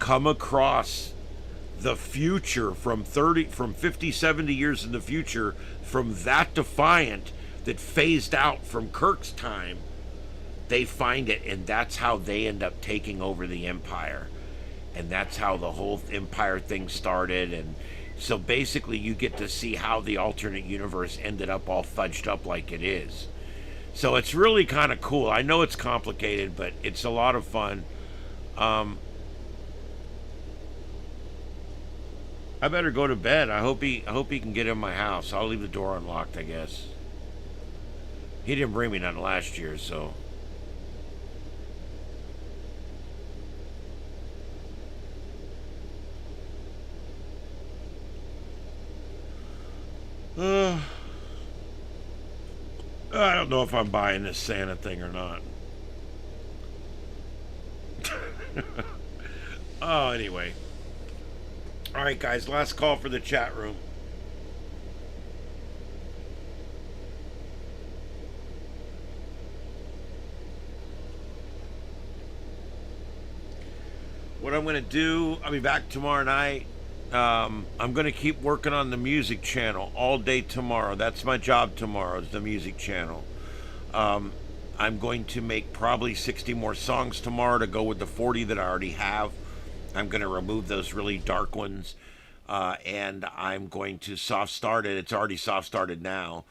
come across the future from 50, 70 years in the future from that Defiant that phased out from Kirk's time. They find it, and that's how they end up taking over the Empire. And that's how the whole Empire thing started. And so basically you get to see how the alternate universe ended up all fudged up like it is. So it's really kind of cool. I know it's complicated, but it's a lot of fun. I better go to bed. I hope he can get in my house. I'll leave the door unlocked, I guess. He didn't bring me none last year, so. I don't know if I'm buying this Santa thing or not. Oh, anyway. All right, guys, last call for the chat room. What I'm going to do, I'll be back tomorrow night. I'm going to keep working on the music channel all day tomorrow. That's my job tomorrow, is the music channel. I'm going to make probably 60 more songs tomorrow to go with the 40 that I already have. I'm going to remove those really dark ones. And I'm going to soft start it. It's already soft started now.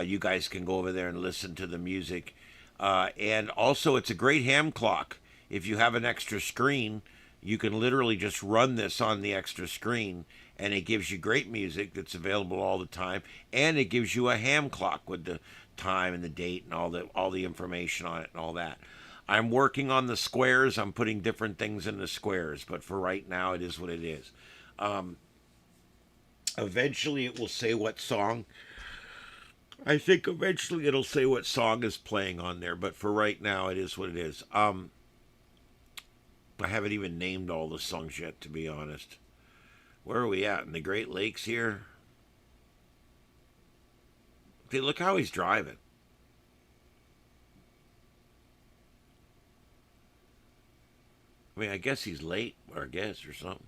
You guys can go over there and listen to the music. And also, it's a great ham clock. If you have an extra screen, you can literally just run this on the extra screen, and it gives you great music that's available all the time. And it gives you a ham clock with the time and the date and all the information on it and all that. I'm working on the squares. I'm putting different things in the squares, but for right now, it is what it is. Eventually, it will say what song. I think eventually it'll say what song is playing on there, but for right now, it is what it is. I haven't even named all the songs yet, to be honest. Where are we at? In the Great Lakes here? Okay, look how he's driving. I mean, I guess he's late, or or something.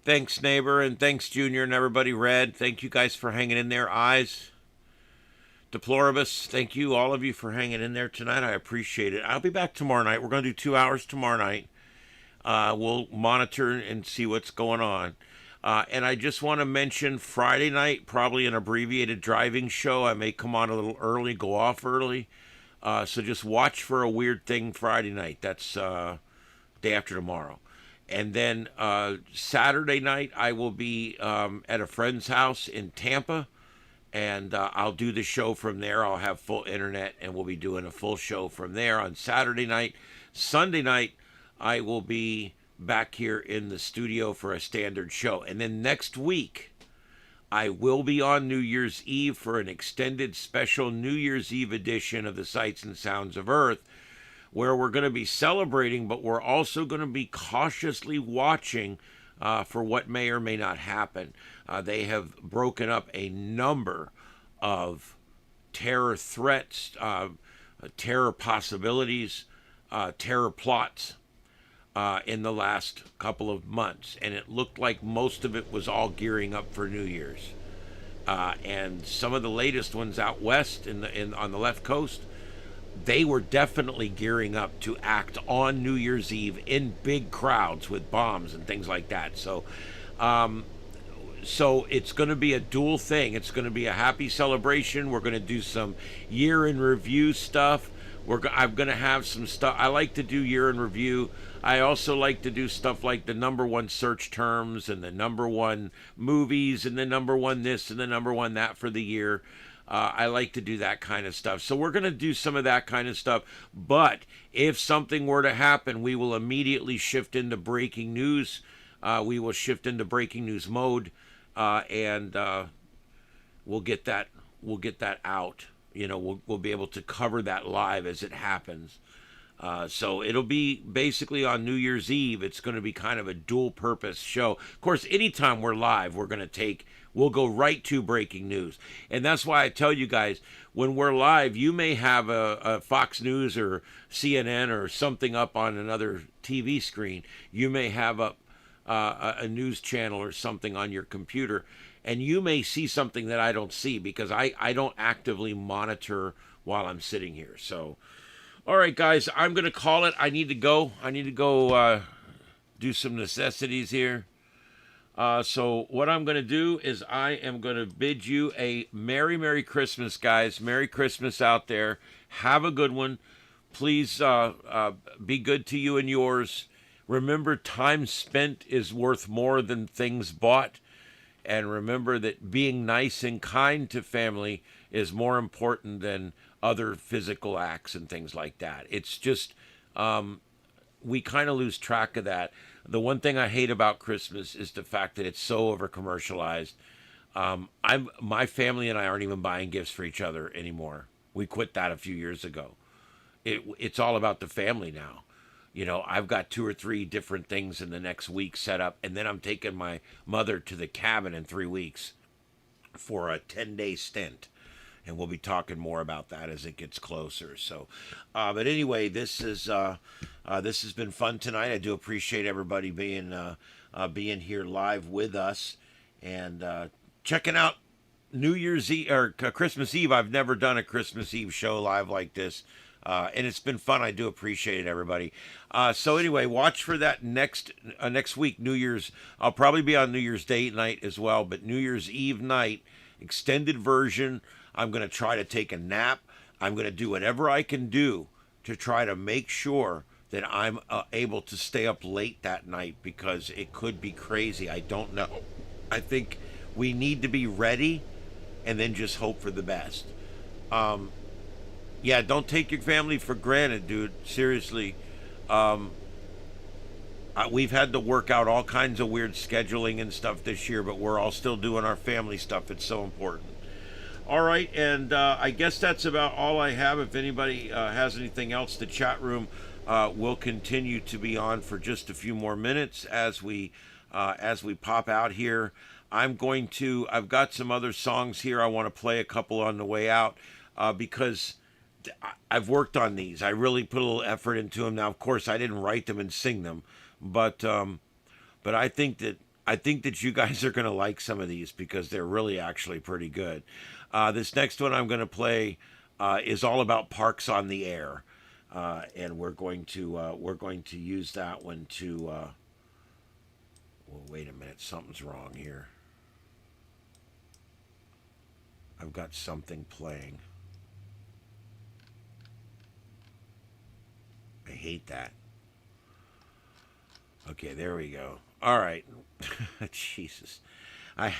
Thanks, neighbor, and thanks, Junior, and everybody. Red, thank you guys for hanging in there. Eyes, Deploribus, thank you, all of you, for hanging in there tonight. I appreciate it. I'll be back tomorrow night. We're going to do 2 hours tomorrow night. We'll monitor and see what's going on. And I just want to mention Friday night, probably an abbreviated driving show. I may come on a little early, go off early. So just watch for a weird thing Friday night. That's day after tomorrow. And then Saturday night, I will be at a friend's house in Tampa, and I'll do the show from there. I'll have full internet, and we'll be doing a full show from there on Saturday night. Sunday night, I will be back here in the studio for a standard show. And then next week, I will be on New Year's Eve for an extended special New Year's Eve edition of the Sights and Sounds of Earth, where we're going to be celebrating, but we're also going to be cautiously watching for what may or may not happen. They have broken up a number of terror threats, terror possibilities, terror plots in the last couple of months, and it looked like most of it was all gearing up for New Year's. And some of the latest ones out west on the left coast, they were definitely gearing up to act on New Year's Eve in big crowds with bombs and things like that. So it's going to be a dual thing. It's going to be a happy celebration. We're going to do some year in review stuff. I'm going to have some stuff. I like to do year in review. I also like to do stuff like the #1 search terms and the #1 movies and the #1 this and the #1 that for the year. I like to do that kind of stuff. So we're going to do some of that kind of stuff. But if something were to happen, we will immediately shift into breaking news. We will shift into breaking news mode, and we'll get that out. You know, we'll be able to cover that live as it happens. So it'll be basically on New Year's Eve. It's going to be kind of a dual purpose show. Of course, anytime we're live, we'll go right to breaking news. And that's why I tell you guys, when we're live, you may have a Fox News or CNN or something up on another TV screen. You may have up a news channel or something on your computer. And you may see something that I don't see because I don't actively monitor while I'm sitting here. So, all right, guys, I'm going to call it. I need to go. Do some necessities here. So what I'm going to do is I am going to bid you a Merry, Merry Christmas, guys. Merry Christmas out there. Have a good one. Please be good to you and yours. Remember, time spent is worth more than things bought. And remember that being nice and kind to family is more important than other physical acts and things like that. It's just, we kind of lose track of that. The one thing I hate about Christmas is the fact that it's so over commercialized. My family and I aren't even buying gifts for each other anymore. We quit that a few years ago. It's all about the family now. I've got 2 or 3 different things in the next week set up, and then I'm taking my mother to the cabin in 3 weeks for a 10-day stint. And we'll be talking more about that as it gets closer. So, but anyway, this has been fun tonight. I do appreciate everybody being here live with us and checking out New Year's Eve or Christmas Eve. I've never done a Christmas Eve show live like this. And it's been fun. I do appreciate it, everybody. So anyway, watch for that next week, New Year's. I'll probably be on New Year's Day night as well, but New Year's Eve night, extended version. I'm going to try to take a nap. I'm going to do whatever I can do to try to make sure that I'm able to stay up late that night, because it could be crazy. I don't know. I think we need to be ready and then just hope for the best. Yeah, don't take your family for granted, dude. Seriously. We've had to work out all kinds of weird scheduling and stuff this year, but we're all still doing our family stuff. It's so important. All right, and I guess that's about all I have. If anybody has anything else, the chat room will continue to be on for just a few more minutes as we pop out here. I've got some other songs here. I want to play a couple on the way out because I've worked on these. I really put a little effort into them. Now, of course, I didn't write them and sing them, but I think that you guys are going to like some of these because they're really actually pretty good. This next one I'm going to play is all about parks on the air, and we're going to use that one to. Well, wait a minute, something's wrong here. I've got something playing. I hate that. Okay, there we go. All right. Jesus. I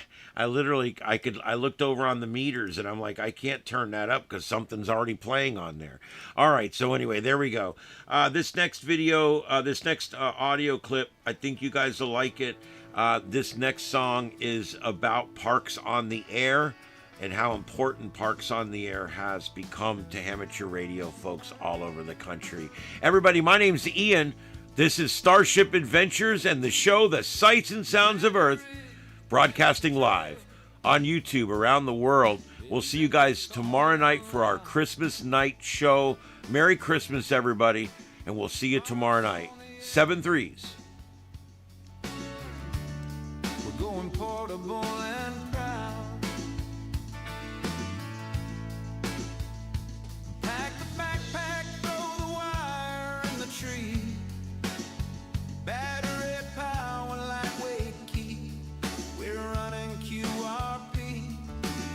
looked over on the meters and I'm like, I can't turn that up because something's already playing on there. All right, so anyway, there we go. This next audio clip, I think you guys will like it. This next song is about parks on the air and how important Parks on the Air has become to amateur radio folks all over the country. Everybody, my name's Ian. This is Starship Adventures and the show, The Sights and Sounds of Earth, broadcasting live on YouTube around the world. We'll see you guys tomorrow night for our Christmas night show. Merry Christmas, everybody, and we'll see you tomorrow night. 7 3s. We're going portable and proud. Pack the backpack, throw the wire in the tree. Battery power, lightweight key. We're running QRP.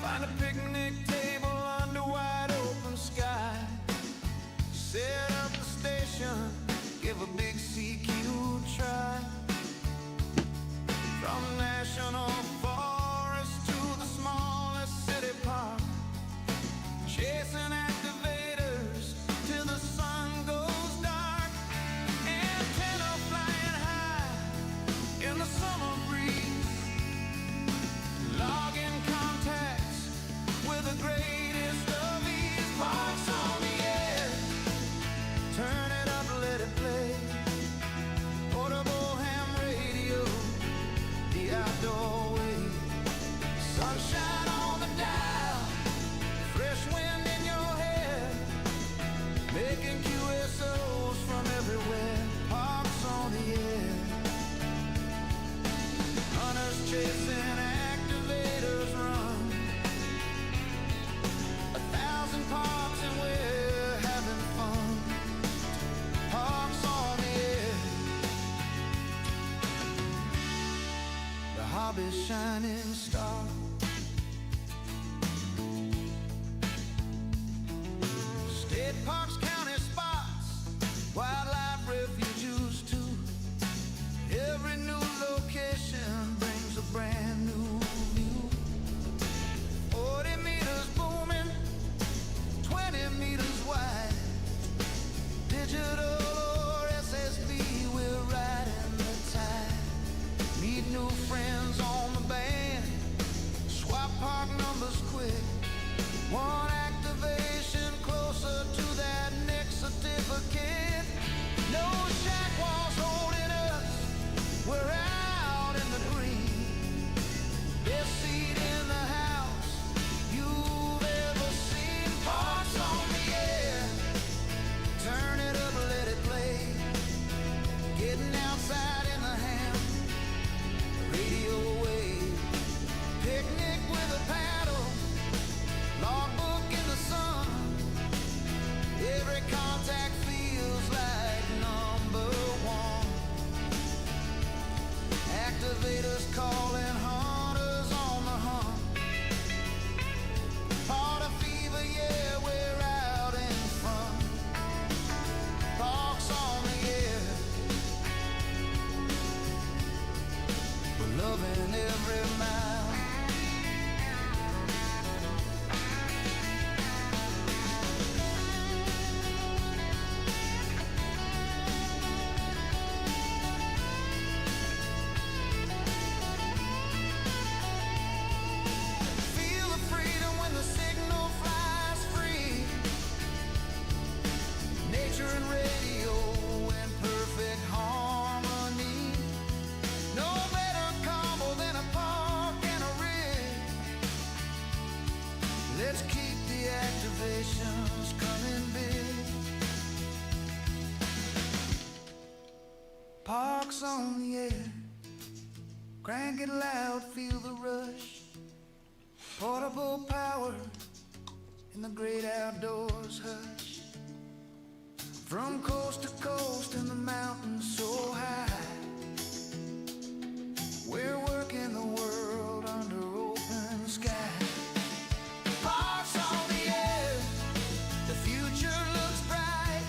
Find a picnic table under wide open sky. Set up the station, give a big CQ try. From national forest to the smallest city park, chasing activators till the sun goes dark. Antenna flying high in the summer breeze, logging contacts with the greatest of ease. Parks on the air, turn it up, let it play. Portable ham radio, the outdoor way. Sunshine on the dial, fresh wind in your hair, making QSOs from everywhere. Parks on the air, hunters chasing activators run. 1,000 parks and we're having fun. Parks on the air, the hobby's shining star. State parks, county spots, wildlife refuges too. Every new location brings a brand new view. 40 meters booming, 20 meters wide. Digital or SSB, we're riding the tide. Meet new friends on the band, swap park numbers quick. One activation closer to that elevators calling hunters on the hunt. Part of fever, yeah, we're out in front. Parks on the air, we're loving every mile. Feel the freedom when the signal flies free. Nature and radio in perfect harmony. No better combo than a park and a rig. Let's keep the activations coming big. Parks on the air, crank it loud, feel the rush. Portable power in the great outdoors hush. From coast to coast in the mountains so high, we're working the world under open sky. Parks on the air, the future looks bright.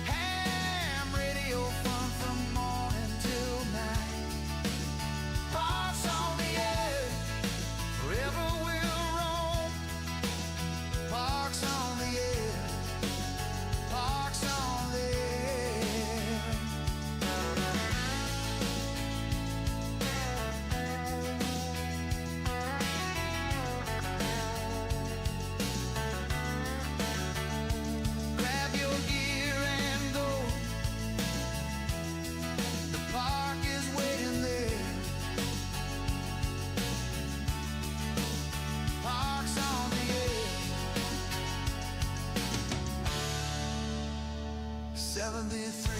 Ham radio fun from morning till night. Parks on the air, forever we'll roam. Parks on the air, parks on the air. Grab your gear and go. The park is waiting there. Parks on the air. 73.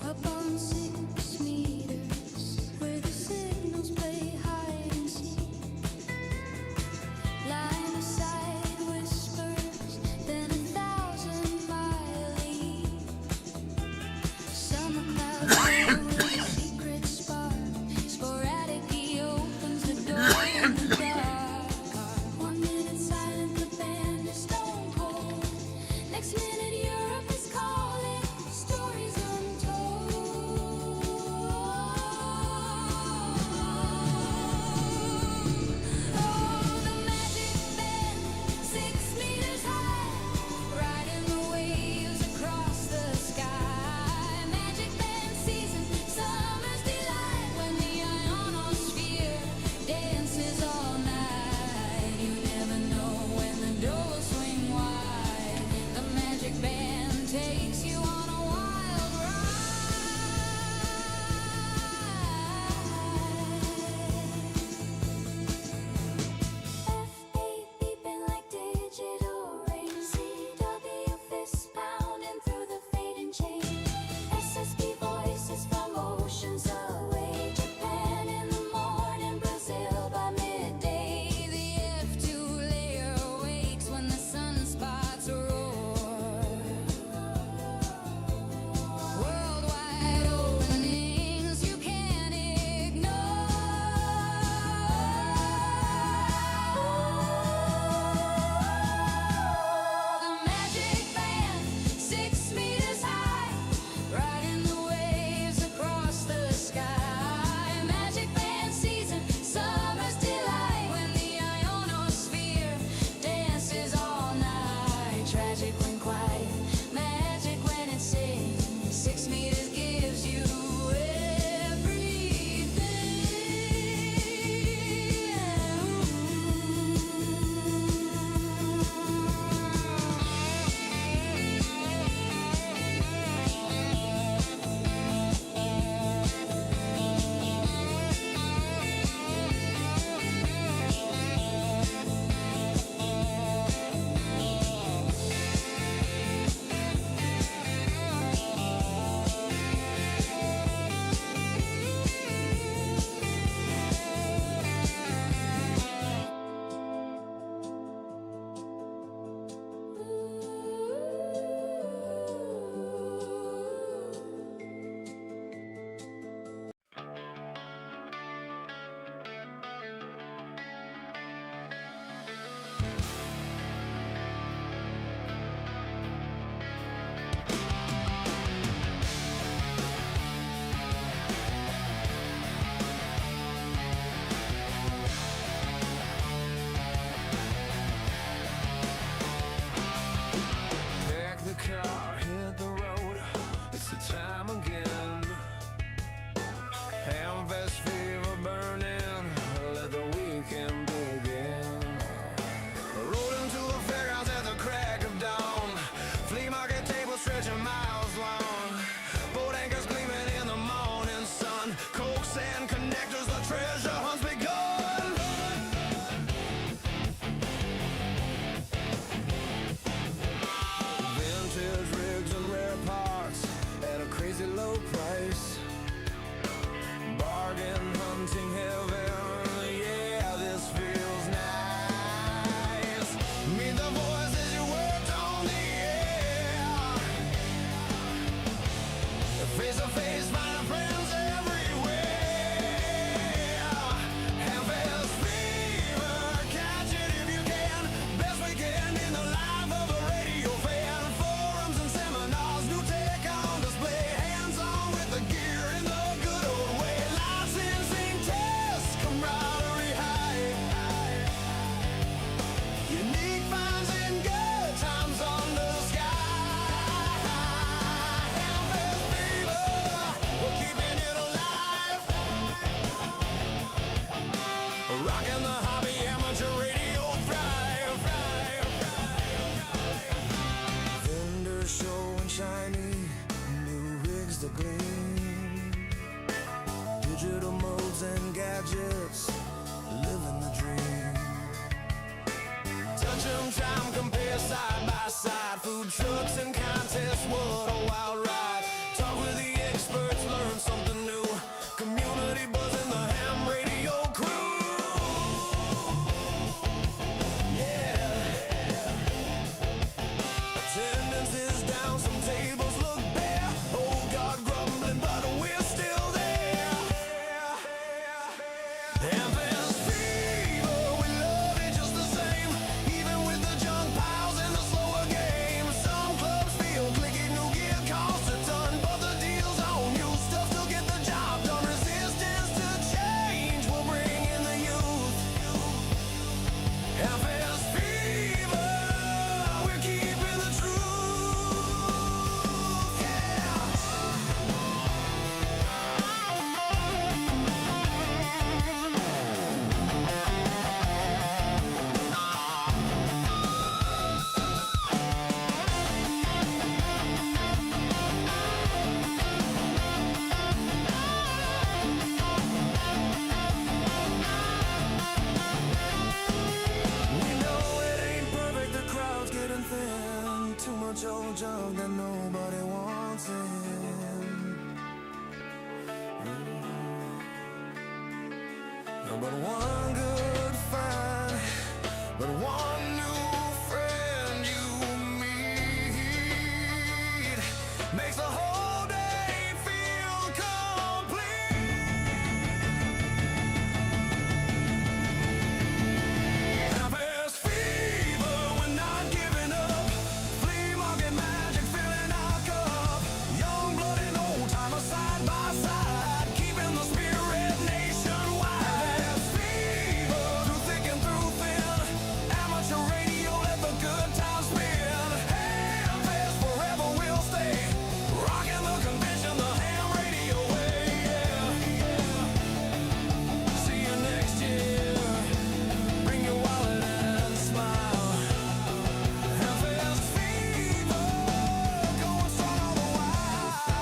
Up on 6 meters, where the signals play hide and seek. side by side. Food trucks and contests, what a wild ride. Talk with the experts, learn something new. Community buzzing, the ham radio crew. Yeah. Attendance is down, some tables look bare. Oh God, grumbling, but we're still there. Hamfest fever, we love it just the same. Even with the junk piles and the slower game. Some clubs feel clicky, new gear costs a ton, but the deal's on you. Stuff to get the job done. Resistance to change will bring in the youth. Hamfest fever, we're keeping the truth. Yeah. We know it ain't perfect, the crowd's getting thin. Too much old junk that nobody wants in. But one good find, but one new friend you meet makes the whole day feel complete. Harvest fever, we're not giving up. Flea market magic filling our cup. Young blood and old timer side by side, keeping the spirit nationwide. Harvest fever, through thick and through thin. Amateur radio, let the good times spin. Hamfest forever will stay. Rocking the convention, the ham radio way. Yeah. See you next year. Bring your wallet and smile. Hamfest fever, going strong all the while.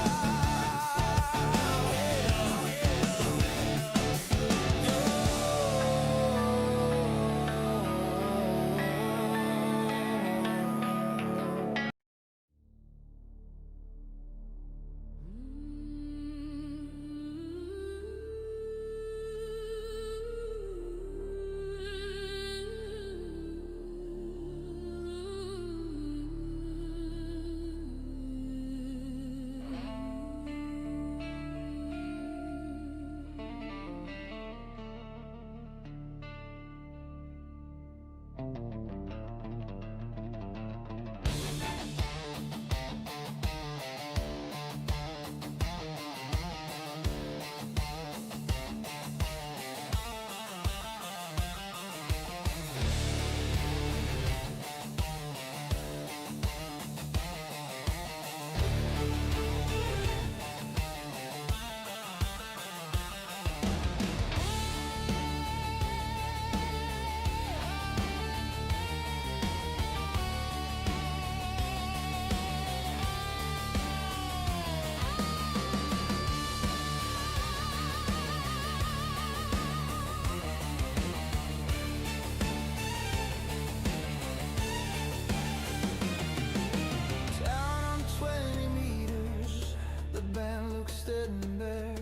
Down on 20 meters, the band looks steady and bare.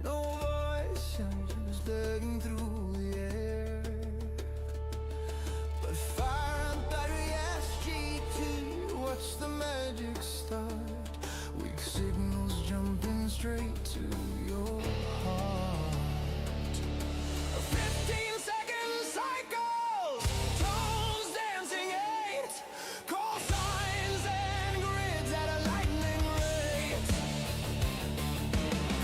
No voice engines begging through the air. But fire and battery SG2, watch the magic start. Weak signals jumping straight to your heart. 15-second cycles, tones dancing eight, call signs and grids at a lightning rate.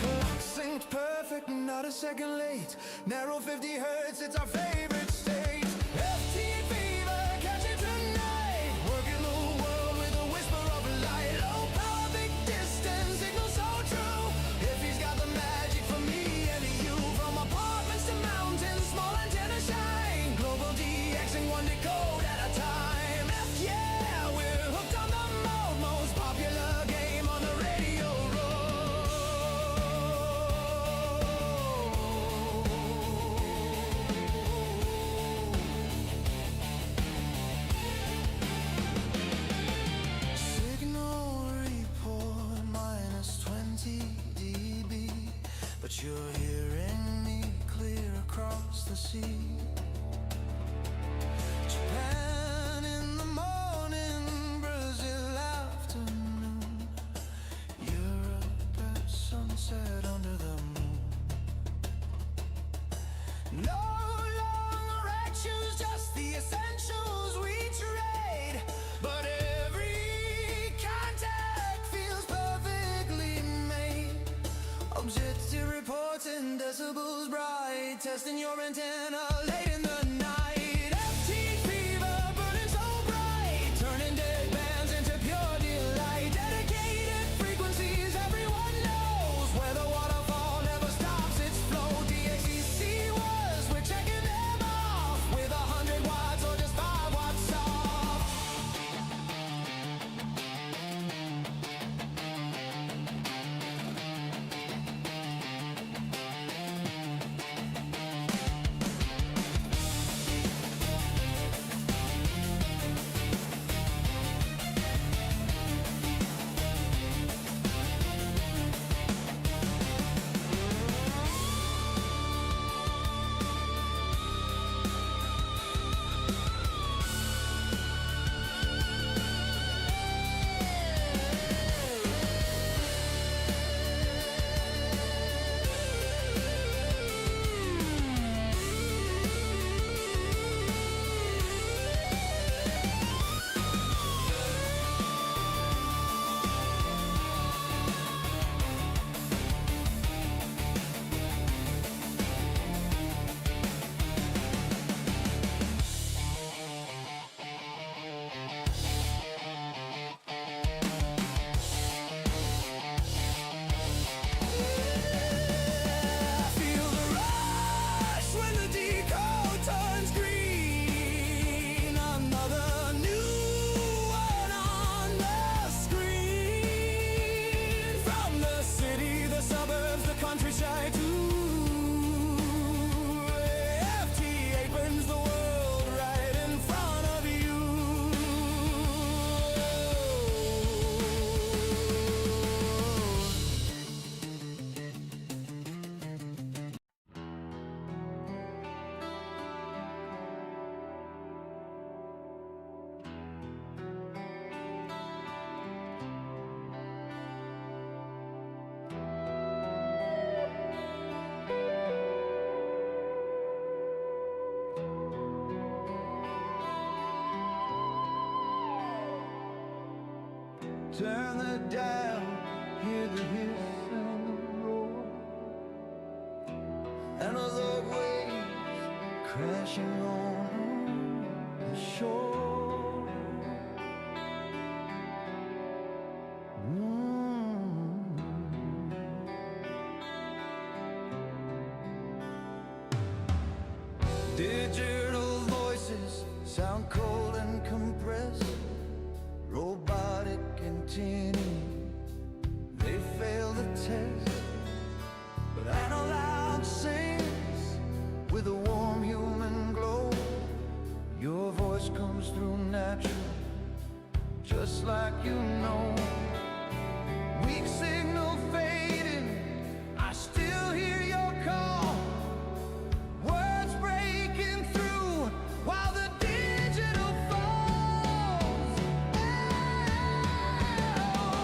Clock synced perfect, not a second late. Narrow 50 hertz, it's our favorite state. FT fever, catch it tonight. Working the world with a whisper of light. Low power, big distance, signal so true. If he's got the magic for me and you, from apartments to mountains, small antenna shine. Global DXing one decode at a time. F yeah, we're hooked on the mode, most popular game on the radio roll. but you're hearing me clear across the sea. Japan in the morning, Brazil afternoon, Europe at sunset under the moon. No long erections, just the essentials we trade, but every contact feels perfectly made. Objective reports in decibels bright, testing your antenna late in the night. FT fever burning so bright, turning dead bands into pure delight. Dedicated frequencies, everyone knows where the waterfall never stops its flow. DXEC was, we're checking them off with 100 watts or just 5 watts off. Feel the rush when the decode turns green. Another new one on the screen. From the city, the suburbs, the countryside too. FT opens the world right in front of you. Turn the dial, hear the hiss and the roar, and the waves crashing on the shore. Digital voices sound cold and compressed, robotic and tinny, they fail the test. But analog sings with a warm human glow. Your voice comes through natural, just like you know. Weak signal fading, I still hear your call. Words breaking through while the digital falls. Oh,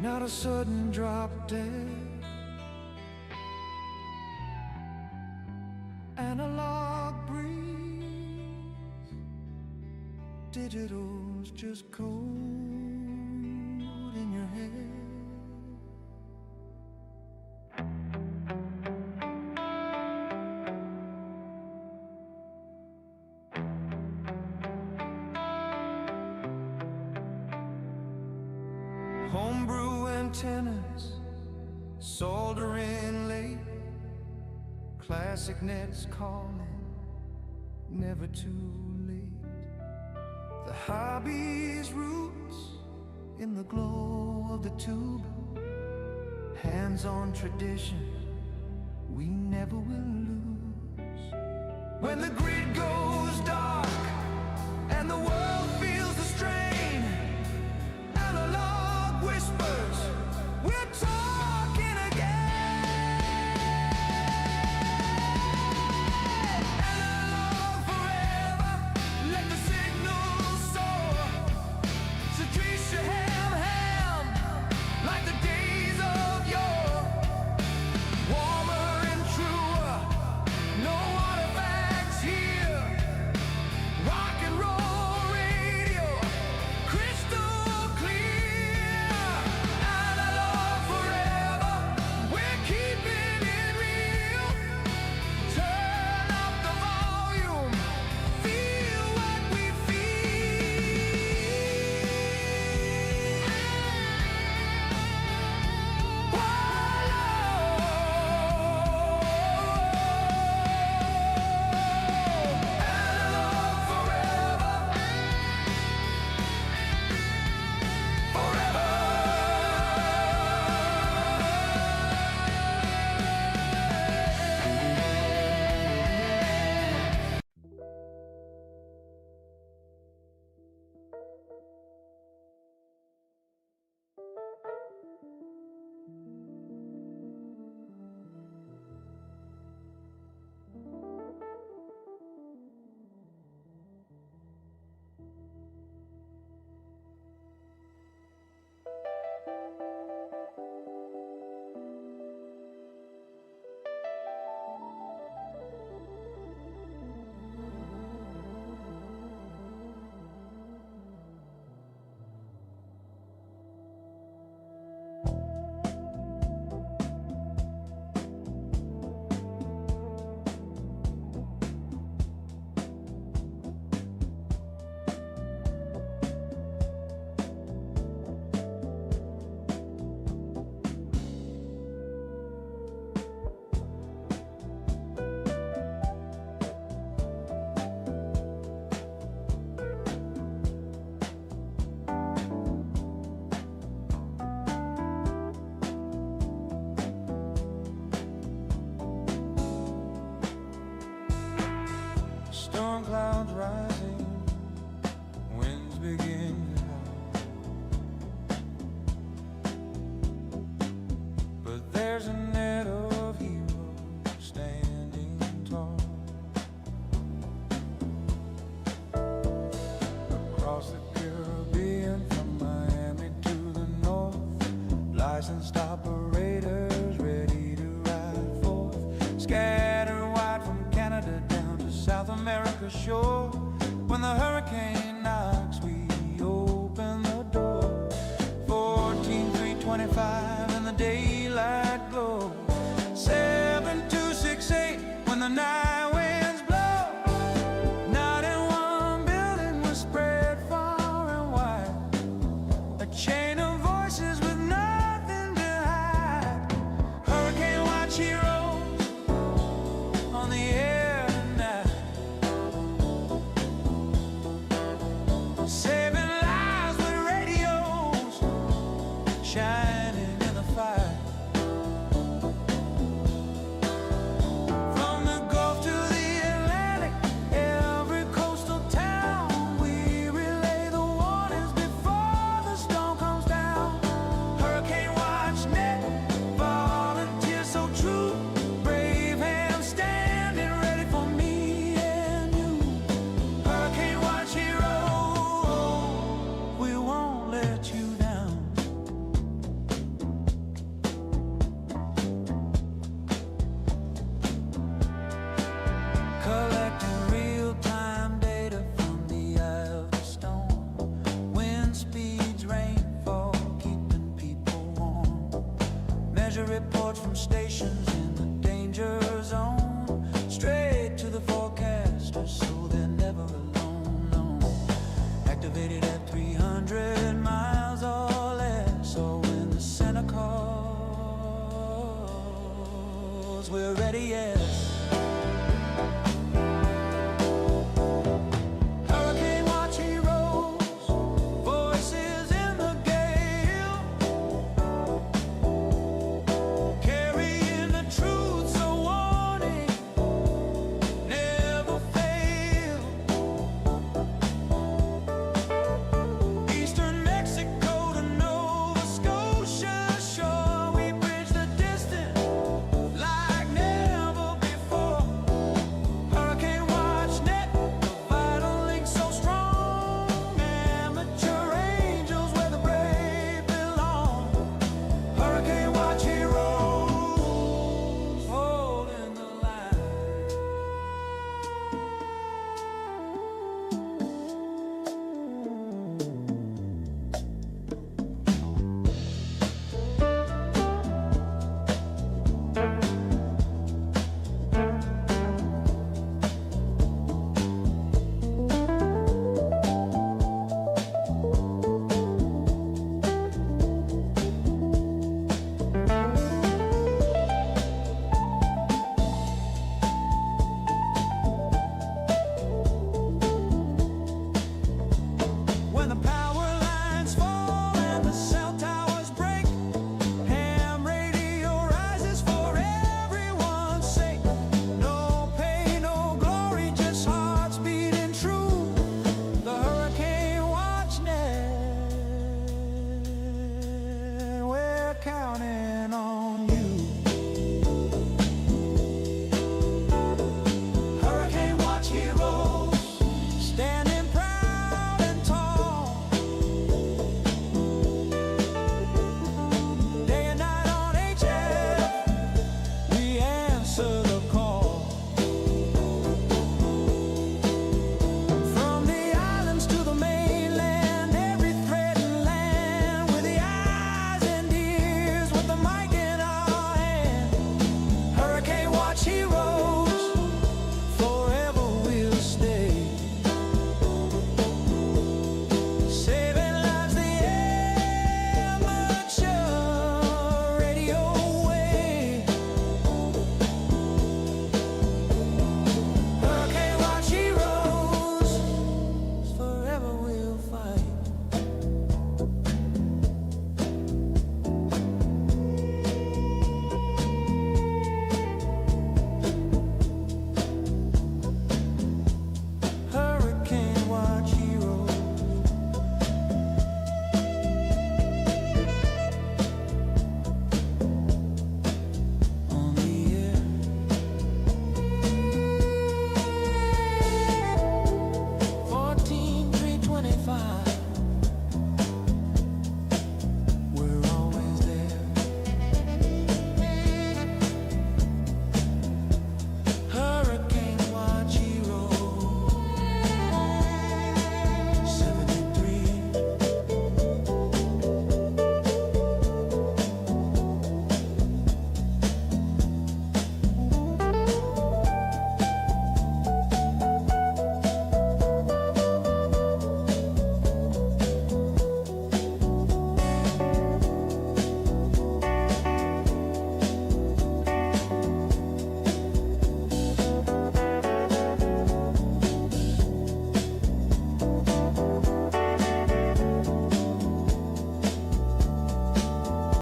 not a sudden drop dead. Analog breeze, digital's just code in your head. Homebrew antennas, soldering late, classic nets calling, never too late. The hobby's roots in the glow of the tube, hands-on tradition we never will lose. When the grid goes dark and the world feels the strain, analog whispers, we're talking again. Analog forever, let the signal soar. So treat your ham like the days of yore. Warmer and truer, no artifacts here. Rock and roll radio, crystal clear. Analog forever, we're keeping it real. Turn up the volume, feel what we Analog forever, forever. Storm clouds rising, winds begin to howl. But there's a net of heroes standing tall across the Caribbean, from Miami to the north. Licensed operators ready to ride forth, scattered wide from Canada down to South America's shore. When the hurricane knocks, we open the door. 14,325 in the daylight glow. 7268 when the night winds blow. Not in one building, we're spread far and wide. A chain of voices with nothing to hide. Hurricane watch heroes on the air tonight, saving lives with radios shining in the fire. From the Gulf to the Atlantic, every coastal town, we relay the warnings before the storm comes down. Hurricane watch net, volunteers so true, brave hands standing ready for me and you. Hurricane watch hero, we won't let you down. Measure reports from stations in the danger zone. Straight to the forecasters so they're never alone. No. Activated at 300 miles or less. So when the center calls, we're ready, yeah.